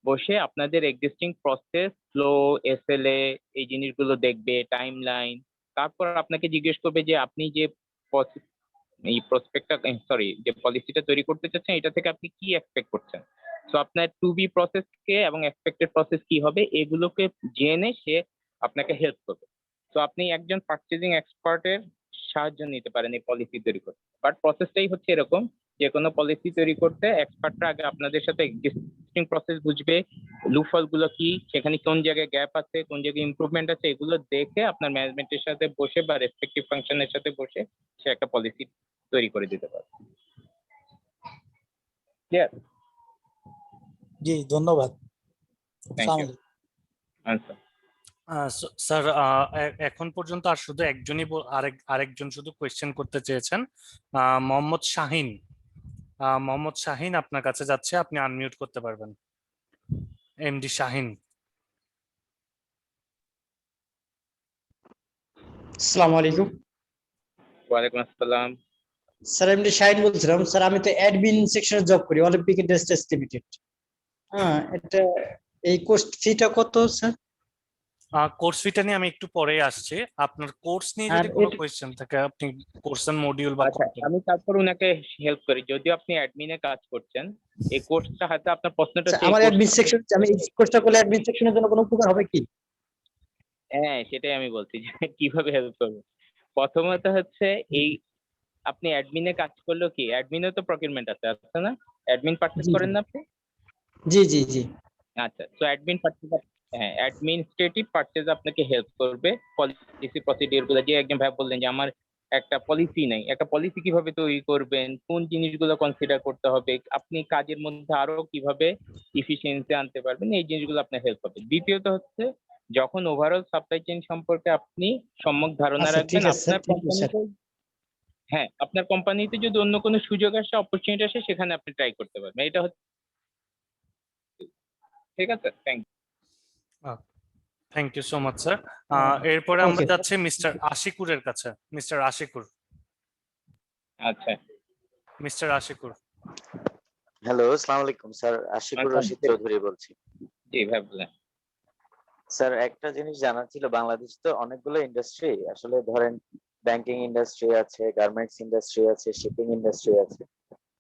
বসে আপনাদের এক্সিস্টিং প্রসেস, ফ্লো, এসএলএ, এই জিনিসগুলো দেখবে, টাইম লাইন। তারপর আপনাকে জিজ্ঞেস করবে যে আপনি যে এই প্রসপেক্টটা, সরি, যে পলিসিটা তৈরি করতে চাচ্ছেন, এটা থেকে আপনি কি এক্সপেক্ট করছেন। তো আপনার টু বি প্রসেস কে এবং এক্সপেক্টেড প্রসেস কি হবে, এগুলোকে জেনে সে আপনাকে হেল্প করবে। তো আপনি একজন পারচেজিং এক্সপার্টের সাহায্য নিতে পারেন এই পলিসি তৈরি করতে। বাট প্রসেসটাই হচ্ছে এরকম, যে কোনো পলিসি তৈরি করতে এক্সপার্টরা আগে আপনাদের সাথে এক্সিস্টিং প্রসেস বুঝবে, লুফল গুলো কি, সেখানে কোন জায়গায় গ্যাপ আছে, কোন জায়গায় ইমপ্রুভমেন্ট আছে, এগুলো দেখে আপনার ম্যানেজমেন্টের সাথে বসে বা রেসপেক্টিভ ফাংশনের সাথে বসে সে একটা পলিসি তৈরি করে দিতে পারে। ক্লিয়ার? জি ধন্যবাদ। Thank you. আসসালামু আনসার। স্যার এখন পর্যন্ত আর শুধু একজনই আরেকজন শুধু কোয়েশ্চেন করতে চেয়েছেন, মোহাম্মদ শাহিন। মোহাম্মদ শাহিন আপনার কাছে যাচ্ছে, আপনি আনমিউট করতে পারবেন। এমডি শাহিন। আসসালামু আলাইকুম ওয়ালাইকুম আসসালাম। স্যার, এমডি শাহিন বলছিলাম। স্যার, আমি তো অ্যাডমিন সেকশনে জব করি, অলিম্পিক ইন্ডাস্ট্রিজ লিমিটেড। হ্যাঁ, এটা এই কোর্স ফিটা কত স্যার? কোর্স ফিটা নিয়ে আমি একটু পরে আসছি। আপনার কোর্স নিয়ে আর যদি কোনো এটা- কোয়েশ্চেন থাকে, আপনি কোর্স এর মডিউল বা আচ্ছা, আমি তারপর উনাকে হেল্প করি। যদিও আপনি অ্যাডমিনে কাজ করছেন, এই কোর্সটা হয়তো আপনার প্রশ্নটা আচ্ছা, হচ্ছে এই আমার অ্যাডমিন কোর্সটা। সেকশন, আমি এই কোর্সটা করলে অ্যাডমিন সেকশনের জন্য কোনো উপকার হবে কি? হ্যাঁ, সেটাই আমি বলছি যে কিভাবে হেল্প করবো। প্রথমত হচ্ছে এই, আপনি অ্যাডমিনে কাজ করলেও কি, অ্যাডমিনেও তো প্রকিউরমেন্ট আছে, আছে না? অ্যাডমিন পারচেজ জি করেন না আপনি? জি জি জি। আচ্ছা, তো অ্যাডমিন পারচেজ, হ্যাঁ, অ্যাডমিনিস্ট্রেটিভ পারচেজ আপনাকে হেল্প করবে পলিসি প্রসিডিওর গুলো। যে একজন ভাই বললেন যে আমার একটা পলিসি নেই, একটা পলিসি কিভাবে তৈরি করবেন, কোন জিনিসগুলো কনসিডার করতে হবে, আপনি কাজের মধ্যে আরো কিভাবে ইফিসিয়েন্সি আনতে পারবেন, এই জিনিসগুলো আপনার হেল্প হবে। দ্বিতীয়ত হচ্ছে, যখন ওভারঅল সাপ্লাই চেইন সম্পর্কে আপনি সম্যক ধারণা আচ্ছা, রাখবেন, ঠিক আছে স্যার, আপনার থ্যাংক ইউ স্যার। কোম্পানিতে, হ্যাঁ, আপনার কোম্পানিতে যদি অন্য কোনো সুযোগ আসে, অপরচুনিটি আসে, সেখানে আপনি ট্রাই করতে পারবেন। এটা হচ্ছে, ঠিক আছে? Thank you so much sir. এরপরে আমরা Okay, যাচ্ছি মিস্টার আশিকুরের কাছে। মিস্টার আশিকুর। আচ্ছা, মিস্টার আশিকুর। হ্যালো, আসসালামু আলাইকুম স্যার। আশিকুর আচ্ছা, রশিদ চৌধুরী বলছি। জি ভাই বলেন। স্যার, একটা জিনিস জানার ছিল, বাংলাদেশ তো অনেকগুলো ইন্ডাস্ট্রি, আসলে ধরেন ব্যাংকিং ইন্ডাস্ট্রি আছে, গার্মেন্টস ইন্ডাস্ট্রি আছে, শিপিং ইন্ডাস্ট্রি আছে।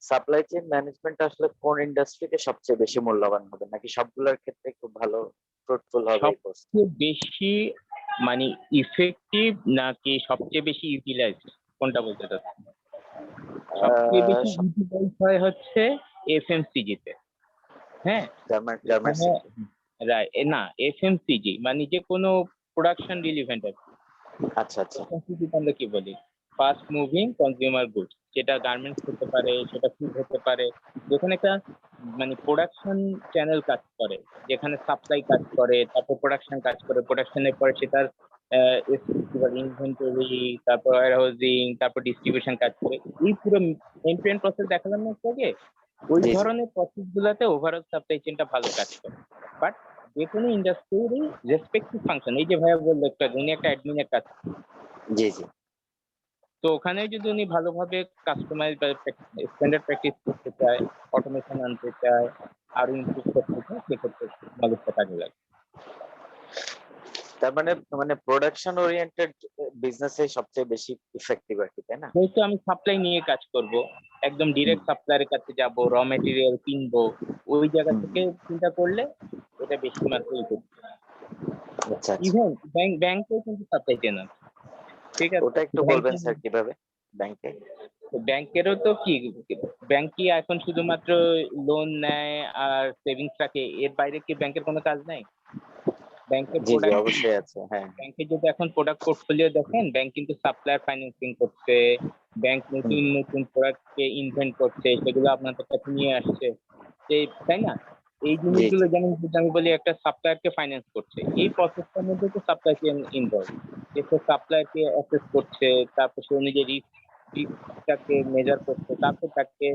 সাপ্লাই চেইন ম্যানেজমেন্ট আসলে কোন ইন্ডাস্ট্রিতে সবচেয়ে বেশি মূল্যবান হবে, নাকি সবগুলোর ক্ষেত্রে খুব ভালো ফ্রুটফুল হবে এই কোর্স? সবচেয়ে বেশি মানে ইফেক্টিভ নাকি সবচেয়ে বেশি ইউটিলাইজ, কোনটা বলতে চাচ্ছেন? সবচেয়ে বেশি ইউটিলাইজ হয় হচ্ছে এফএমসিজি তে। হ্যাঁ, গার্মেন্টস। না, এফএমসিজি মানে যে কোনো প্রোডাকশন রিলিভেন্ট। আচ্ছা আচ্ছা। এফএমসিজি আমরা কি বলি? Fast moving consumer goods. সেটা গার্মেন্টস হতে পারে, সেটা ফুড হতে পারে, যেখানে একটা মানে প্রোডাকশন চ্যানেল কাজ করে, যেখানে সাপ্লাই কাজ করে, তারপর প্রোডাকশন কাজ করে, প্রোডাকশনের পরে সেটার ইনভেন্টরি, তারপর ওয়্যারহাউজিং, তারপর ডিস্ট্রিবিউশন কাজ করে। এই পুরো এন্ড টু এন্ড প্রসেস দেখালাম না একটু আগে, ওই জি, জি। ধরনের প্রসেস গুলাতে ওভারঅল সাপ্লাই চেইনটা ভালো কাজ করে। বাট যে কোনো ইন্ডাস্ট্রিরই রেসপেক্টিভ ফাংশন, এই যে ভাইয়া বললো একটা, উনি একটা অ্যাডমিনের কাজ, জি জি। তো ওখানে যদি উনি ভালোভাবে কাস্টমাইজ বা স্ট্যান্ডার্ড প্র্যাকটিস করতে চায়, অটোমেশন আনতে চায়, আরো ইমপ্রুভ করতে চায়, সেক্ষেত্রে নলেজটা কাজে লাগে। তার মানে মানে প্রোডাকশন ওরিয়েন্টেড বিজনেসে সবচেয়ে বেশি ইফেক্টিভ আর কি, তাই না? যেহেতু আমি সাপ্লাই নিয়ে কাজ করব, একদম ডিরেক্ট সাপ্লায়ারের কাছে যাব, র মেটেরিয়াল কিনবো, ওই জায়গা থেকে চিন্তা করলে এটা বেশি মাত্রায় করবে। আচ্ছা আচ্ছা। ইভেন ব্যাংকেও কিন্তু সাপ্লাই চেইন আছে, ঠিক আছে? ওটা একটু বলবেন স্যার, কিভাবে ব্যাংকে? ব্যাংকেরও তো কি, ব্যাংক কি এখন শুধুমাত্র লোন নেয় আর সেভিংস রাখে, এর বাইরে কি ব্যাংকের কোনো কাজ নাই? ব্যাংকের জি জি প্রোডাক্ট অবশ্যই আছে, হ্যাঁ। ব্যাংকের যদি এখন প্রোডাক্ট পোর্টফোলিও দেখেন, ব্যাংক কিন্তু সাপ্লায়ার ফাইন্যান্সিং করছে, ব্যাংক নতুন নতুন প্রোডাক্টকে ইনভেন্ট করছে, সেগুলো আপনাদের কাছে নিয়ে আসছে, তাই না? এই জি জিনিসগুলো জি যেমন যদি আমি বলি একটা সাপ্লায়ারকে ফাইন্যান্স করছে, এই প্রসেসটার মধ্যে তো সাপ্লাই চেইন ইনভলভ। সে সাপ্লায়ারকে অ্যাসেস করছে, তারপর সে অনুযায়ী রিস্কটাকে মেজার করছে, তারপর তাকে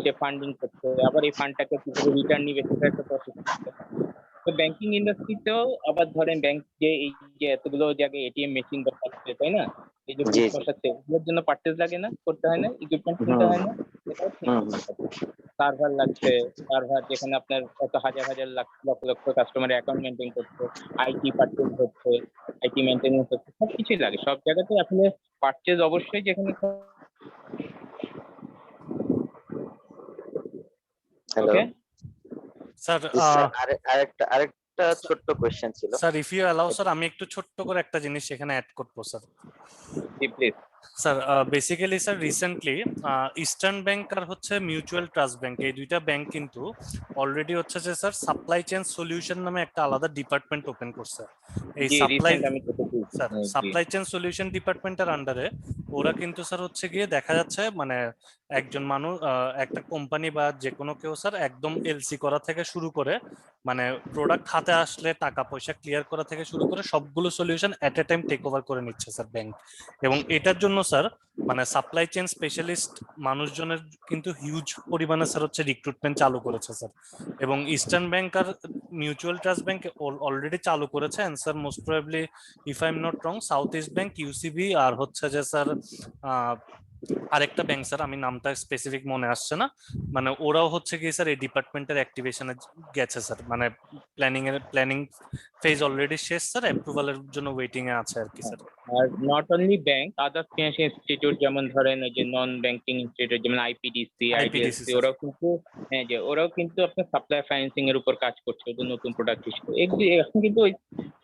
সে ফান্ডিং করছে, আবার এই ফান্ডটাকে কিভাবে রিটার্ন নিবে সেটা একটা প্রসেস করছে। তো ব্যাংকিং ইন্ডাস্ট্রিতেও আবার ধরেন ব্যাংক যে এই যে এতগুলো জায়গায় এটিএম মেশিন বসাচ্ছে, তাই না? এই যে জি বুথ জি বসাচ্ছে, এগুলোর জন্য পার্চেজ লাগে না, করতে হয় না, ইকুইপমেন্ট কিনতে হুম হয় না? এটাও হুম সার্ভার লাগছে, জি জি সার্ভার যেখানে আপনার কত হাজার হাজার লাখ লক্ষ লক্ষ কাস্টমারের অ্যাকাউন্ট মেনটেন করছে, আইটি পার্চেজ হচ্ছে, আইটি মেনটেন্যান্স হচ্ছে, সবকিছুই লাগে। সব জায়গাতে আসলে পার্চেজ অবশ্যই যেখানে হ্যালো। ওকে। স্যার জি স্যার, আরেকটা ছোট্ট কোয়েশ্চেন ছিল। Sir if you allow sir, আমি একটু ছোট্ট করে একটা জিনিস এখানে অ্যাড করবো স্যার। জি please. Sir basically sir recently Eastern Bank আর হচ্ছে মিউচুয়াল ট্রাস্ট ব্যাংক, এই দুইটা ব্যাংক কিন্তু অলরেডি হচ্ছে যে স্যার সাপ্লাই চেইন সলিউশন নামে একটা আলাদা ডিপার্টমেন্ট ওপেন করছে। এই জি সাপ্লাই রিসেন্ট আমি দেখেছি। স্যার জি সাপ্লাই চেইন সলিউশন ডিপার্টমেন্টের আন্ডারে ওরা কিন্তু স্যার হচ্ছে গিয়ে দেখা যাচ্ছে মানে একজন মানুষ একটা কোম্পানি বা যে কোনো কেউ স্যার একদম এলসি করা থেকে শুরু করে মানে প্রোডাক্ট হাতে আসলে টাকা পয়সা ক্লিয়ার করা থেকে শুরু করে সবগুলো solution at a time take over করে নিচ্ছে স্যার ব্যাংক। এবং এটার জন্য স্যার মানে সাপ্লাই চেইন স্পেশালিস্ট মানুষজনের কিন্তু হিউজ পরিমাণে স্যার হচ্ছে রিক্রুটমেন্ট চালু করেছে স্যার। এবং ইস্টার্ন ব্যাংক আর মিউচুয়াল ট্রাস্ট ব্যাংক অলরেডি চালু করেছে, and sir most probably if I am not wrong South East Bank, UCB আর হচ্ছে যে স্যার আরেকটা ব্যাংক স্যার আমি নামটা স্পেসিফিক মনে আসছে না, মানে ওরাও হচ্ছে কি স্যার এই ডিপার্টমেন্টের অ্যাক্টিভেশনে গেছে স্যার। মানে প্ল্যানিং ফেজ অলরেডি শেষ স্যার, অ্যাপ্রুভালের জন্য ওয়েটিং এ আছে আর কি sir. Are not only bank, other financial institute যেমন ধরেন ওই যে নন ব্যাংকিং ইনস্টিটিউট যেমন আইপিডিসি, আইডিএফসি, স্যার। ওরাও কিন্তু ওরাও কিন্তু আপনার সাপ্লাই ফাইন্যান্সিং এর উপর কাজ করছে, ওদের নতুন প্রোডাক্ট হিসেবে। এখন কিন্তু ওই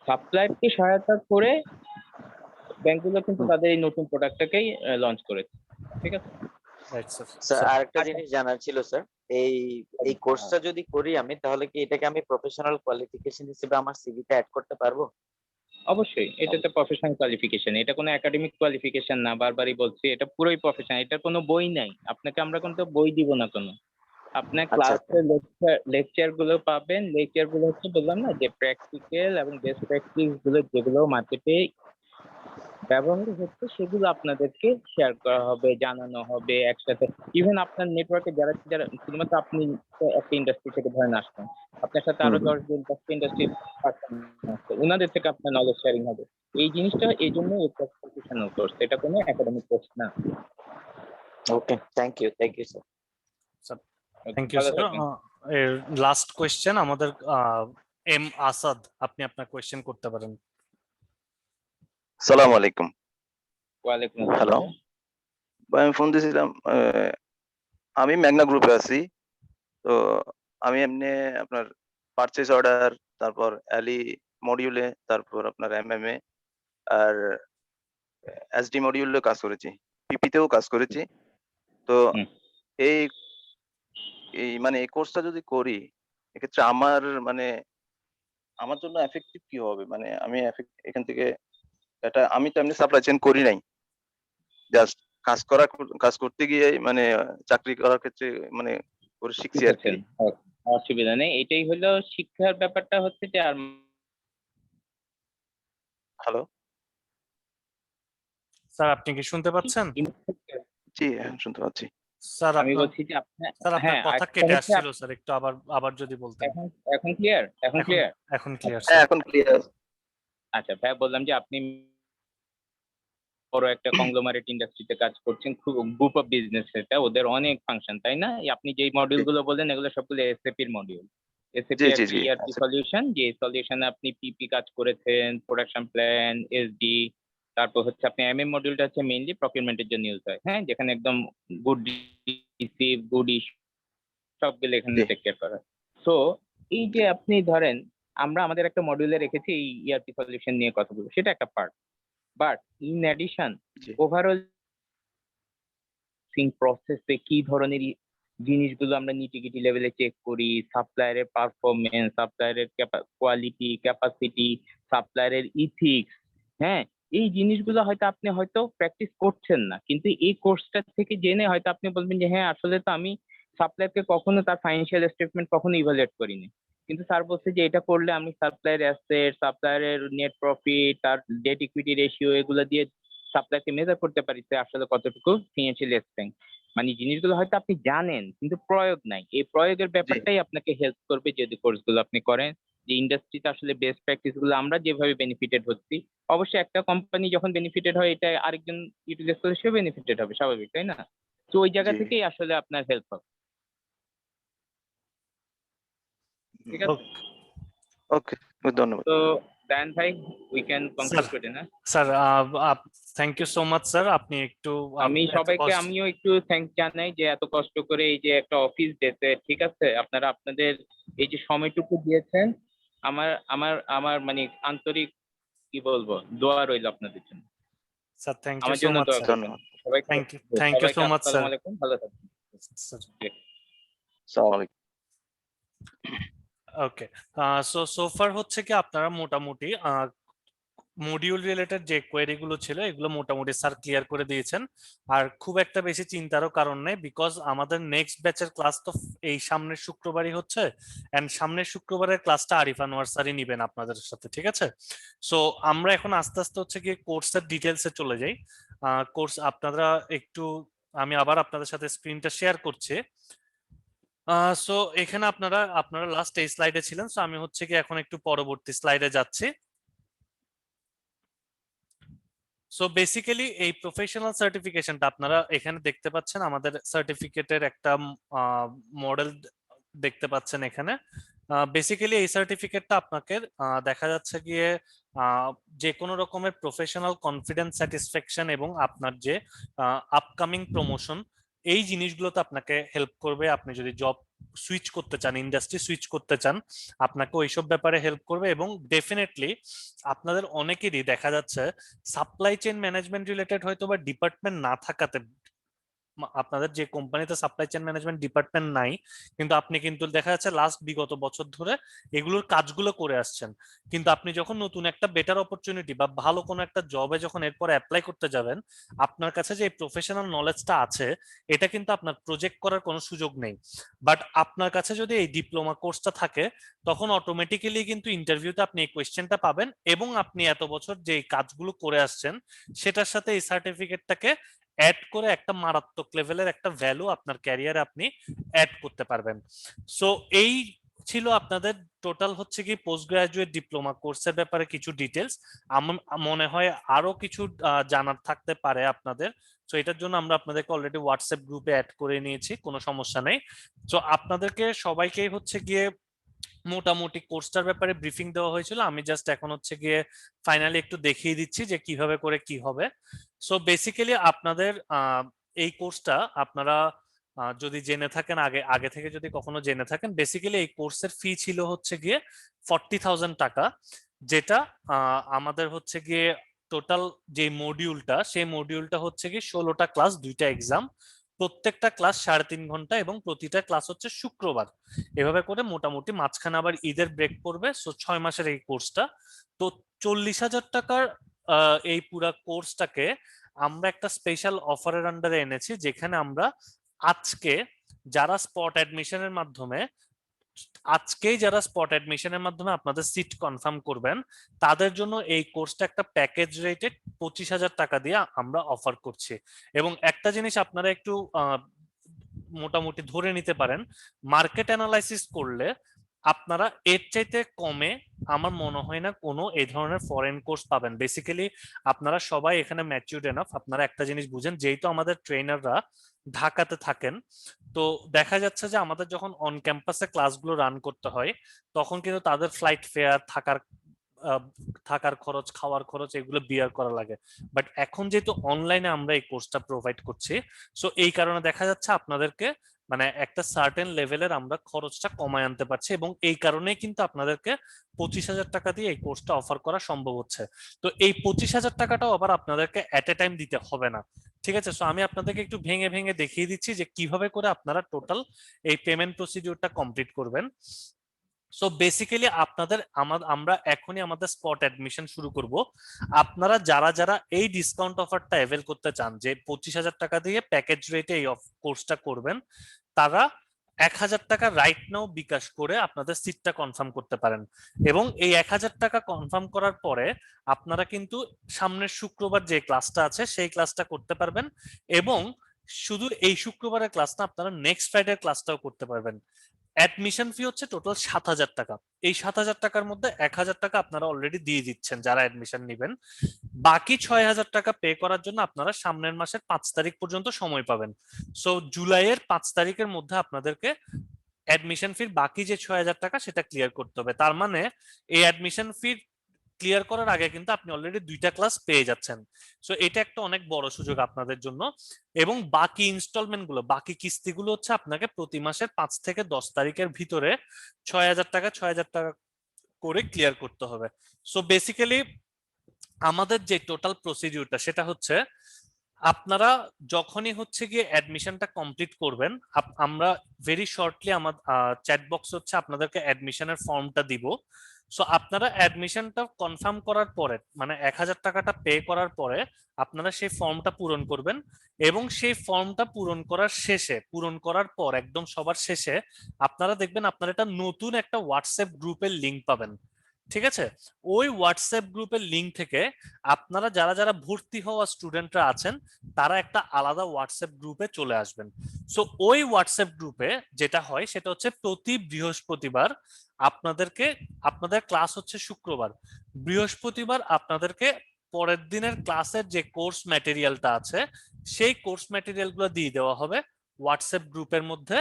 সাপ্লাইকে সহায়তা করে ব্যাংকগুলো কিন্তু তাদের এই নতুন প্রোডাক্টটাকেই লঞ্চ করেছে। ঠিক আছে রাইট স্যার। স্যার আরেকটা আচ্ছা। জিনিস জানার ছিল স্যার, এই কোর্সটা যদি করি আমি, তাহলে কি এটাকে আমি প্রফেশনাল কোয়ালিফিকেশন হিসেবে আমার সিভিতে অ্যাড করতে পারবো? অবশ্যই এটা তো প্রফেশনাল কোয়ালিফিকেশন, এটা কোনো একাডেমিক কোয়ালিফিকেশন না, বারবারই বলছি এটা পুরোই প্রফেশন, এটা কোনো বই নাই, আপনাকে আমরা কিন্তু বই দিব না কোনো। আপনার আচ্ছা ক্লাসে লেকচার গুলো পাবেন, লেকচার গুলো হচ্ছে বললাম না যে প্র্যাকটিক্যাল এবং বেস্ট প্র্যাকটিস গুলো যেগুলো মার্কেটে ব্যবহার হচ্ছে সেগুলো আপনাদেরকে শেয়ার করা হবে, জানানো হবে একসাথে। ইভেন আপনার নেটওয়ার্কে যারা যারা শুধুমাত্র আপনি তো একটা ইন্ডাস্ট্রি থেকে ধরেন আসছেন, আপনার সাথে আরো 10 জন 10টা ইন্ডাস্ট্রির পার্সন আছে, ওনাদের থেকে আপনার নলেজ শেয়ারিং হবে। এই জিনিসটা এই জন্য প্রফেশনাল কোর্স, এটা কোনো একাডেমিক কোর্স না। Okay, thank you sir. Thank you ভালো স্যার। থাকবেন। এর লাস্ট কোয়েশ্চেন আমাদের এম আসাদ, আপনি আপনার কোয়েশ্চেন করতে পারেন। সালাম আলাইকুম। ওয়ালাইকুম হ্যালো, আসসালাম। আমি ফোন দিয়েছিলাম, আমি মেঘনা গ্রুপে আছি। তো আমি এমনি আপনার পারচেজ অর্ডার, তারপর অ্যালি মডিউলে, তারপর আপনার এমএমএ আর এসডি মডিউলে কাজ করেছি, পিপিতেও কাজ করেছি। তো হুম। এই এই মানে এই কোর্সটা যদি করি, এক্ষেত্রে আমার মানে আমার জন্য এফেক্টিভ কি হবে? মানে আমি এখান থেকে আমি তো এমনি সাপ্লাই চেইন করি নাই, জাস্ট কাজ করতে গিয়ে মানে চাকরি করার ক্ষেত্রে মানে করে শিখছি আর কি। বুঝেছেন, অসুবিধা নেই। এটাই হলো শিক্ষার ব্যাপারটা হচ্ছে যে আর হ্যালো, স্যার আপনি কি শুনতে পাচ্ছেন? জি হ্যাঁ, শুনতে পাচ্ছি। স্যার আমি আপনার বলছি যে আপনার আপনার কথা আরেকটা কেটে হচ্ছে আসছিল স্যার, একটু আবার যদি বলতেন। এখন এখন ক্লিয়ার, এখন এখন ক্লিয়ার। এখন ক্লিয়ার হ্যাঁ, স্যার। এখন ক্লিয়ার। আচ্ছা ভাই, বললাম যে আপনি বড় একটা কংগ্লোমারেট ইন্ডাস্ট্রিতে কাজ করছেন, খুব গ্রুপ অফ বিজনেস, এটা ওদের অনেক ফাংশন, তাই না? আপনি যেই মডিউল গুলো বললেন এগুলো সবগুলো এসএপি এর মডিউল। এসএপি জি জি একটা জি ইআরপি আচ্ছা, সলিউশন, যে সলিউশনে আপনি পিপি কাজ করেছেন, প্রোডাকশন প্ল্যান, এসডি, তারপর হচ্ছে আপনি এমএম মডিউলটা হচ্ছে মেইনলি প্রকিউরমেন্টের জন্য ইউজ হয়, হ্যাঁ, যেখানে একদম গুড রিসিভ, গুড ইস্যু সবগুলো এখানে জি টেক কেয়ার করা। সো এই যে আপনি ধরেন আমরা আমাদের একটা মডিউলে রেখেছি এই ইআরপি সলিউশন নিয়ে কথা বলবো, সেটা একটা part, but in addition G overall প্রসেসে কি ধরনের জিনিসগুলো আমরা নিটিগিটি লেভেলে চেক করি, সাপ্লায়ারের পারফরমেন্স, সাপ্লায়ারের কোয়ালিটি, ক্যাপাসিটি, সাপ্লায়ারের ইথিক্স। হ্যাঁ, এই জিনিসগুলো হয়তো আপনি হয়তো প্র্যাকটিস করছেন না, কিন্তু এই কোর্সটা থেকে জেনে হয়তো আপনি বলবেন যে হ্যাঁ আসলে তো আমি সাপ্লায়ারকে কখনো তার ফাইন্যান্সিয়াল স্টেটমেন্ট কখনো ইভালুয়েট করিনি, কিন্তু স্যার বলছে যে এটা করলে আমি সাপ্লায়ার অ্যাসেট, সাপ্লায়ারের নেট প্রফিট, তার ডেট ইকুইটি রেশিও এগুলো দিয়ে সাপ্লায়ারকে মেজার করতে পারি যে আসলে কতটুকু ফিনান্সিয়াল স্ট্রেংথ। মানে জিনিসগুলো হয়তো আপনি জানেন কিন্তু প্রয়োগ নাই, এই প্রয়োগের ব্যাপারটাই আপনাকে হেল্প করবে যদি কোর্সগুলো আপনি করেন। যে ইন্ডাস্ট্রিতে আসলে বেস্ট প্র্যাকটিস গুলো আমরা যেভাবে বেনিফিটেড হচ্ছি, অবশ্যই একটা কোম্পানি যখন বেনিফিটেড হয় এটা আরেকজন ইউটিলাইজ করে সেও বেনিফিটেড হবে, স্বাভাবিক তাই না? তো ওই জায়গা জি। থেকেই আসলে আপনার হেল্প হবে। ঠিক আছে, ওকে, ধন্যবাদ। তো দায়ান ভাই উই ক্যান কনক্লুড টুডে না? Sir thank you so much sir, আপনি একটু আমি সবাইকে আমিও একটু থ্যাঙ্কস জানাই যে এত কষ্ট করে এই যে একটা অফিস ডেতে, ঠিক আছে, আপনারা আপনাদের এই যে সময়টুকু দিয়েছেন, আমার আমার আমার মানে আন্তরিক কি বলবো দোয়া রইল আপনাদের জন্য, স্যার থ্যাংক ইউ আমার সো জন্য মাচ দোয়া স্যার। করবেন। সবাইকে thank you so much sir. আসসালামু আলাইকুম, ভালো থাকবেন আসসালামু আলাইকুম। ওকে, সো ফার হচ্ছে কি আপনারা মোটামুটি মডিউল রিলেটেড যে কোয়েরি গুলো ছিল এগুলো মোটামুটি স্যার ক্লিয়ার করে দিয়েছেন। আর খুব একটা বেশি চিন্তারও কারণ নেই, বিকজ আমাদের নেক্সট ব্যাচের ক্লাস তো এই সামনের শুক্রবারই হচ্ছে, এন্ড সামনের শুক্রবারের ক্লাসটা আরিফ আনোয়ার স্যারই নিবেন আপনাদের সাথে, ঠিক আছে? সো আমরা এখন আস্তে আস্তে হচ্ছে গিয়ে কোর্সের ডিটেলসে চলে যাই। কোর্স আপনারা একটু, আমি আবার আপনাদের সাথে স্ক্রিনটা শেয়ার করছি। সো এখানে আপনারা লাস্ট এই স্লাইডে ছিলেন, সো আমি হচ্ছে কি এখন একটু পরবর্তী স্লাইডে যাচ্ছি। সো বেসিক্যালি এই প্রফেশনাল সার্টিফিকেশনটা আপনারা এখানে দেখতে পাচ্ছেন, আমাদের সার্টিফিকেটের একটা মডেল দেখতে পাচ্ছেন এখানে। বেসিক্যালি এই সার্টিফিকেটটা আপনাকে দেখা যাচ্ছে গিয়ে যে কোনো রকমের প্রফেশনাল কনফিডেন্স, স্যাটিসফ্যাকশন এবং আপনার যে আপকামিং প্রমোশন, এই জিনিসগুলোতে আপনাকে হেল্প করবে। আপনি যদি জব সুইচ করতে চান, ইন্ডাস্ট্রি সুইচ করতে চান, আপনাকে ওইসব ব্যাপারে হেল্প করবে। এবং ডেফিনেটলি আপনাদের অনেকেরই দেখা যাচ্ছে সাপ্লাই চেইন ম্যানেজমেন্ট রিলেটেড হয়তো বা ডিপার্টমেন্ট না থাকাতে, আপনাদের যে কোম্পানিতে সাপ্লাই চেইন ম্যানেজমেন্ট ডিপার্টমেন্ট নাই, কিন্তু আপনি কিন্তু দেখা যাচ্ছে লাস্ট বিগত বছর ধরে এগুলোর কাজগুলো করে আসছেন, কিন্তু আপনি যখন নতুন একটা বেটার অপরচুনিটি বা ভালো কোনো একটা জবে যখন এরপর অ্যাপ্লাই করতে যাবেন, আপনার কাছে যে প্রফেশনাল নলেজটা আছে এটা কিন্তু আপনার প্রজেক্ট করার কোনো সুযোগ নেই। বাট আপনার কাছে যদি এই ডিপ্লোমা কোর্সটা থাকে, তখন অটোমেটিক্যালি কিন্তু ইন্টারভিউতে আপনি এই কোয়েশ্চেনটা পাবেন, এবং আপনি এত বছর যে কাজগুলো করে আসছেন সেটার সাথে এই সার্টিফিকেটটাকে অ্যাড করে একটা মারাত্মক লেভেলের একটা ভ্যালু আপনার ক্যারিয়ারে আপনি অ্যাড করতে পারবেন। সো এই ছিল আপনাদের টোটাল হচ্ছে কি পোস্ট গ্রাজুয়েট ডিপ্লোমা কোর্সের ব্যাপারে কিছু ডিটেলস। আমার মনে হয় আরো কিছু জানার থাকতে পারে আপনাদের, তো এটার জন্য আমরা আপনাদেরকে অলরেডি হোয়াটসঅ্যাপ গ্রুপে অ্যাড করে নিয়েছি, কোনো সমস্যা নেই। তো আপনাদেরকে সবাইকেই হচ্ছে গিয়ে মোটামুটি কোর্সটার ব্যাপারে ব্রিফিং দেওয়া হয়েছিল, আমি জাস্ট এখন হচ্ছে গিয়ে ফাইনালি একটু দেখিয়ে দিচ্ছি যে কিভাবে করে কি হবে। সো বেসিক্যালি আপনাদের এই কোর্সটা আপনারা যদি জেনে থাকেন, আগে আগে থেকে যদি কখনো জেনে থাকেন, বেসিক্যালি এই কোর্সের ফি ছিল হচ্ছে গিয়ে 40,000 টাকা, যেটা আমাদের হচ্ছে গিয়ে টোটাল যে মডিউলটা, সেই মডিউলটা হচ্ছে গিয়ে 16টা ক্লাস, 2টা এক্সাম, প্রত্যেকটা ক্লাস 3.5 ঘন্টা, এবং প্রতিটা ক্লাস হচ্ছে শুক্রবার। এভাবে করে মোটামুটি মাঝখানে আবার ঈদের ব্রেক পড়বে। সো 6 মাসের এই কোর্সটা, তো 40,000 টাকার এই পুরা কোর্সটাকে আমরা একটা স্পেশাল অফারের আন্ডারে এনেছি, যেখানে আমরা আজকে যারা স্পট অ্যাডমিশনের মাধ্যমে আপনাদের সিট কনফার্ম করবেন, তাদের জন্য এই কোর্সটা একটা প্যাকেজ রেটে 25,000 টাকা দিয়ে আমরা অফার করছি। এবং একটা জিনিস আপনারা একটু মোটামুটি ধরে নিতে পারেন, মার্কেট অ্যানালাইসিস করলে আপনারা এর চাইতে কমে আমার মনে হয় না কোনো এই ধরনের ফরেন কোর্স পাবেন। বেসিক্যালি আপনারা সবাই এখানে ম্যাচিউরড এনাফ, আপনারা একটা জিনিস বুঝেন, যেহেতু আমাদের ট্রেনাররা ঢাকাতে থাকেন, তো দেখা যাচ্ছে যে আমাদের যখন অন ক্যাম্পাসে ক্লাসগুলো রান করতে হয়, তখন কিন্তু তাদের ফ্লাইট ফেয়ার, থাকার খরচ, খাওয়ার খরচ, এগুলো বিয়ার করা লাগে। বাট এখন যেহেতু অনলাইনে আমরা এই কোর্সটা প্রোভাইড করছি, সো এই কারণে দেখা যাচ্ছে আপনাদেরকে মানে একটা সার্টেন লেভেলের আমরা খরচটা কমায় আনতে পারছি, এবং এই কারণেই কিন্তু আপনাদেরকে 25,000 টাকা দিয়ে এই কোর্সটা অফার করা সম্ভব হচ্ছে। তো এই 25,000 টাকাটাও আবার আপনাদেরকে এট এ টাইম দিতে হবে না, ঠিক আছে, সো আমি আপনাদেরকে একটু ভেঙে ভেঙে দেখিয়ে দিচ্ছি যে কিভাবে করে আপনারা টোটাল এই পেমেন্ট প্রসিডিউরটা কমপ্লিট করবেন। সো বেসিক্যালি আপনাদের আমরা এখনই আমাদের স্পট অ্যাডমিশন শুরু করব। আপনারা যারা যারা এই ডিসকাউন্ট অফারটা অ্যাভেল করতে চান, যে 25,000 টাকা দিয়ে প্যাকেজ রেটে এই কোর্সটা করবেন, তারা 1,000 টাকা রাইট নাও বিকাশ করে আপনাদের সিটটা কনফার্ম করতে পারেন। এবং এই 1,000 টাকা কনফার্ম করার পরে আপনারা কিন্তু সামনের শুক্রবার যে ক্লাসটা আছে সেই ক্লাসটা করতে পারবেন, এবং শুধু এই শুক্রবারের ক্লাস না, আপনারা নেক্সট ফ্রাইডে ক্লাসটাও করতে পারবেন। অ্যাডমিশন ফি হচ্ছে টোটাল 7,000 টাকা। এই 7,000 টাকার মধ্যে 1,000 টাকা আপনারা অলরেডি দিয়ে দিচ্ছেন যারা অ্যাডমিশন নেবেন। বাকি 6,000 টাকা পে করার জন্য আপনারা সামনের মাসের 5 তারিখ পর্যন্ত সময় পাবেন। সো জুলাইয়ের 5 তারিখের মধ্যে আপনাদেরকে অ্যাডমিশন ফির বাকি যে 6,000 টাকা সেটা ক্লিয়ার করতে হবে। তার মানে এই অ্যাডমিশন ফি ক্লিয়ার করার আগে কিন্তু আপনি অলরেডি 2টা ক্লাস পেয়ে যাচ্ছেন। সো এটা একটা অনেক বড় সুযোগ আপনাদের জন্য। এবং বাকি ইনস্টলমেন্ট গুলো, বাকি কিস্তিগুলো হচ্ছে আপনাকে প্রতি মাসের 5 থেকে 10 তারিখের ভিতরে 6,000 টাকা 6,000 টাকা করে ক্লিয়ার করতে হবে। সো বেসিক্যালি আমাদের যে টোটাল প্রসিডিউরটা সেটা হচ্ছে, আপনারা যখনই হচ্ছে গিয়ে অ্যাডমিশনটা কমপ্লিট করবেন, আমরা ভেরি শর্টলি আমার চ্যাট বক্স হচ্ছে আপনাদেরকে অ্যাডমিশনের ফর্মটা দিব। সো আপনারা অ্যাডমিশনটা কনফার্ম করার পরে, মানে 1,000 টাকাটা পে করার পরে আপনারা সেই ফর্মটা পূরণ করবেন, এবং সেই ফর্মটা পূরণ করার পর একদম সবার শেষে আপনারা দেখবেন আপনারা একটা নতুন একটা হোয়াটসঅ্যাপ গ্রুপের লিংক পাবেন। ঠিক আছে, ওই হোয়াটসঅ্যাপ গ্রুপের লিংক থেকে আপনারা যারা যারা ভর্তি হওয়া স্টুডেন্টরা আছেন তারা একটা আলাদা হোয়াটসঅ্যাপ গ্রুপে চলে আসবেন। সো ওই হোয়াটসঅ্যাপ গ্রুপে যেটা হয় সেটা হচ্ছে প্রতি বৃহস্পতিবার আপনাদের ক্লাস হচ্ছে শুক্রবার, বৃহস্পতিবার আপনাদেরকে পরের দিনের ক্লাসের যে কোর্স ম্যাটেরিয়ালটা আছে সেই কোর্স ম্যাটেরিয়াল গুলো দিয়ে দেওয়া হবে হোয়াটসঅ্যাপ গ্রুপের মধ্যে,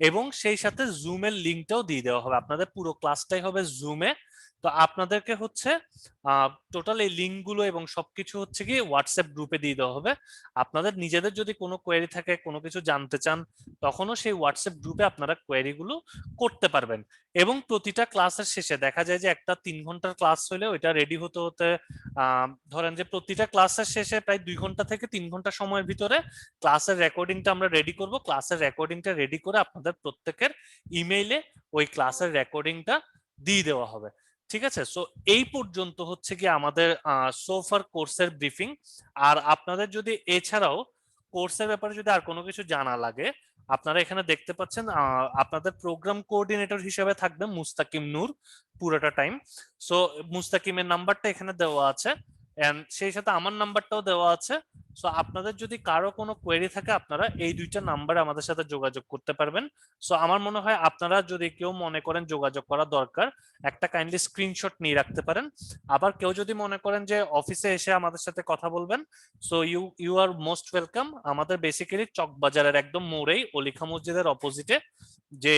এবং সেই সাথে জুমের লিঙ্কটাও দিয়ে দেওয়া হবে। আপনাদের পুরো ক্লাসটাই হবে জুমে। তো আপনাদেরকে হচ্ছে টোটাল এই লিঙ্ক গুলো এবং সবকিছু হচ্ছে কি হোয়াটসঅ্যাপ গ্রুপে দিয়ে দেওয়া হবে। আপনাদের নিজেদের যদি কোনো কোয়েরি থাকে, কোনো কিছু জানতে চান, তখনও সেই হোয়াটসঅ্যাপ গ্রুপে আপনারা কোয়েরি গুলো করতে পারবেন। এবং প্রতিটা ক্লাসের শেষে দেখা যায় যে একটা 3 ঘন্টার ক্লাস হলে ওইটা রেডি হতে হতে ধরেন যে প্রতিটা ক্লাসের শেষে প্রায় 2 ঘন্টা থেকে 3 ঘন্টা সময়ের ভিতরে ক্লাসের রেকর্ডিংটা আমরা রেডি করব। ক্লাসের রেকর্ডিংটা রেডি করে আপনাদের প্রত্যেকের ইমেইলে ওই ক্লাসের রেকর্ডিংটা দিয়ে দেওয়া হবে। ঠিক আছে, সো এই পর্যন্ত হচ্ছে কি আমাদের সোফার কোর্সের ব্রিফিং। আর আপনাদের যদি এছাড়াও কোর্সের ব্যাপারে যদি আর কোনো কিছু জানা লাগে, আপনারা এখানে দেখতে পাচ্ছেন আপনাদের প্রোগ্রাম কোঅর্ডিনেটর হিসেবে থাকবে মুস্তাকিম নূর পুরোটা টাইম। সো মুস্তাকিমের নাম্বারটা এখানে দেওয়া আছে, এন্ড সেই সাথে আমার নাম্বারটাও দেওয়া আছে। সো আপনাদের যদি কারো কোনো কোয়েরি থাকে আপনারা এই 2টা নাম্বারে আমাদের সাথে যোগাযোগ করতে পারবেন। সো আমার মনে হয় আপনারা যদি কেউ মনে করেন যোগাযোগ করা দরকার, একটা কাইন্ডলি স্ক্রিনশট নিয়ে রাখতে পারেন। আবার কেউ যদি মনে করেন যে অফিসে এসে আমাদের সাথে কথা বলবেন, so you are most welcome. আমাদের বেসিক্যালি চকবাজারের একদম মোড়েই অলিখা মসজিদের অপোজিটে যে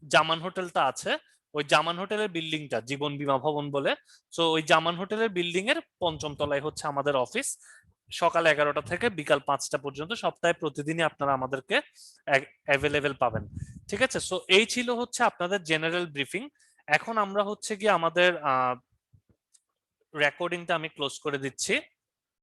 জামান হোটেলটা আছে, ওই জামান হোটেলের বিল্ডিংটা জীবন বীমা ভবন বলে, সো ওই জামান হোটেলের বিল্ডিং এর 5ম তলায় হচ্ছে আমাদের অফিস। সকাল 11টা থেকে বিকাল 5টা পর্যন্ত সপ্তাহে প্রতিদিনই আপনারা আমাদেরকে অ্যাভেলেবেল পাবেন। ঠিক আছে, সো এই ছিল হচ্ছে আপনাদের জেনারেল ব্রিফিং। এখন আমরা হচ্ছে কি আমাদের রেকর্ডিংটা আমি ক্লোজ করে দিচ্ছি।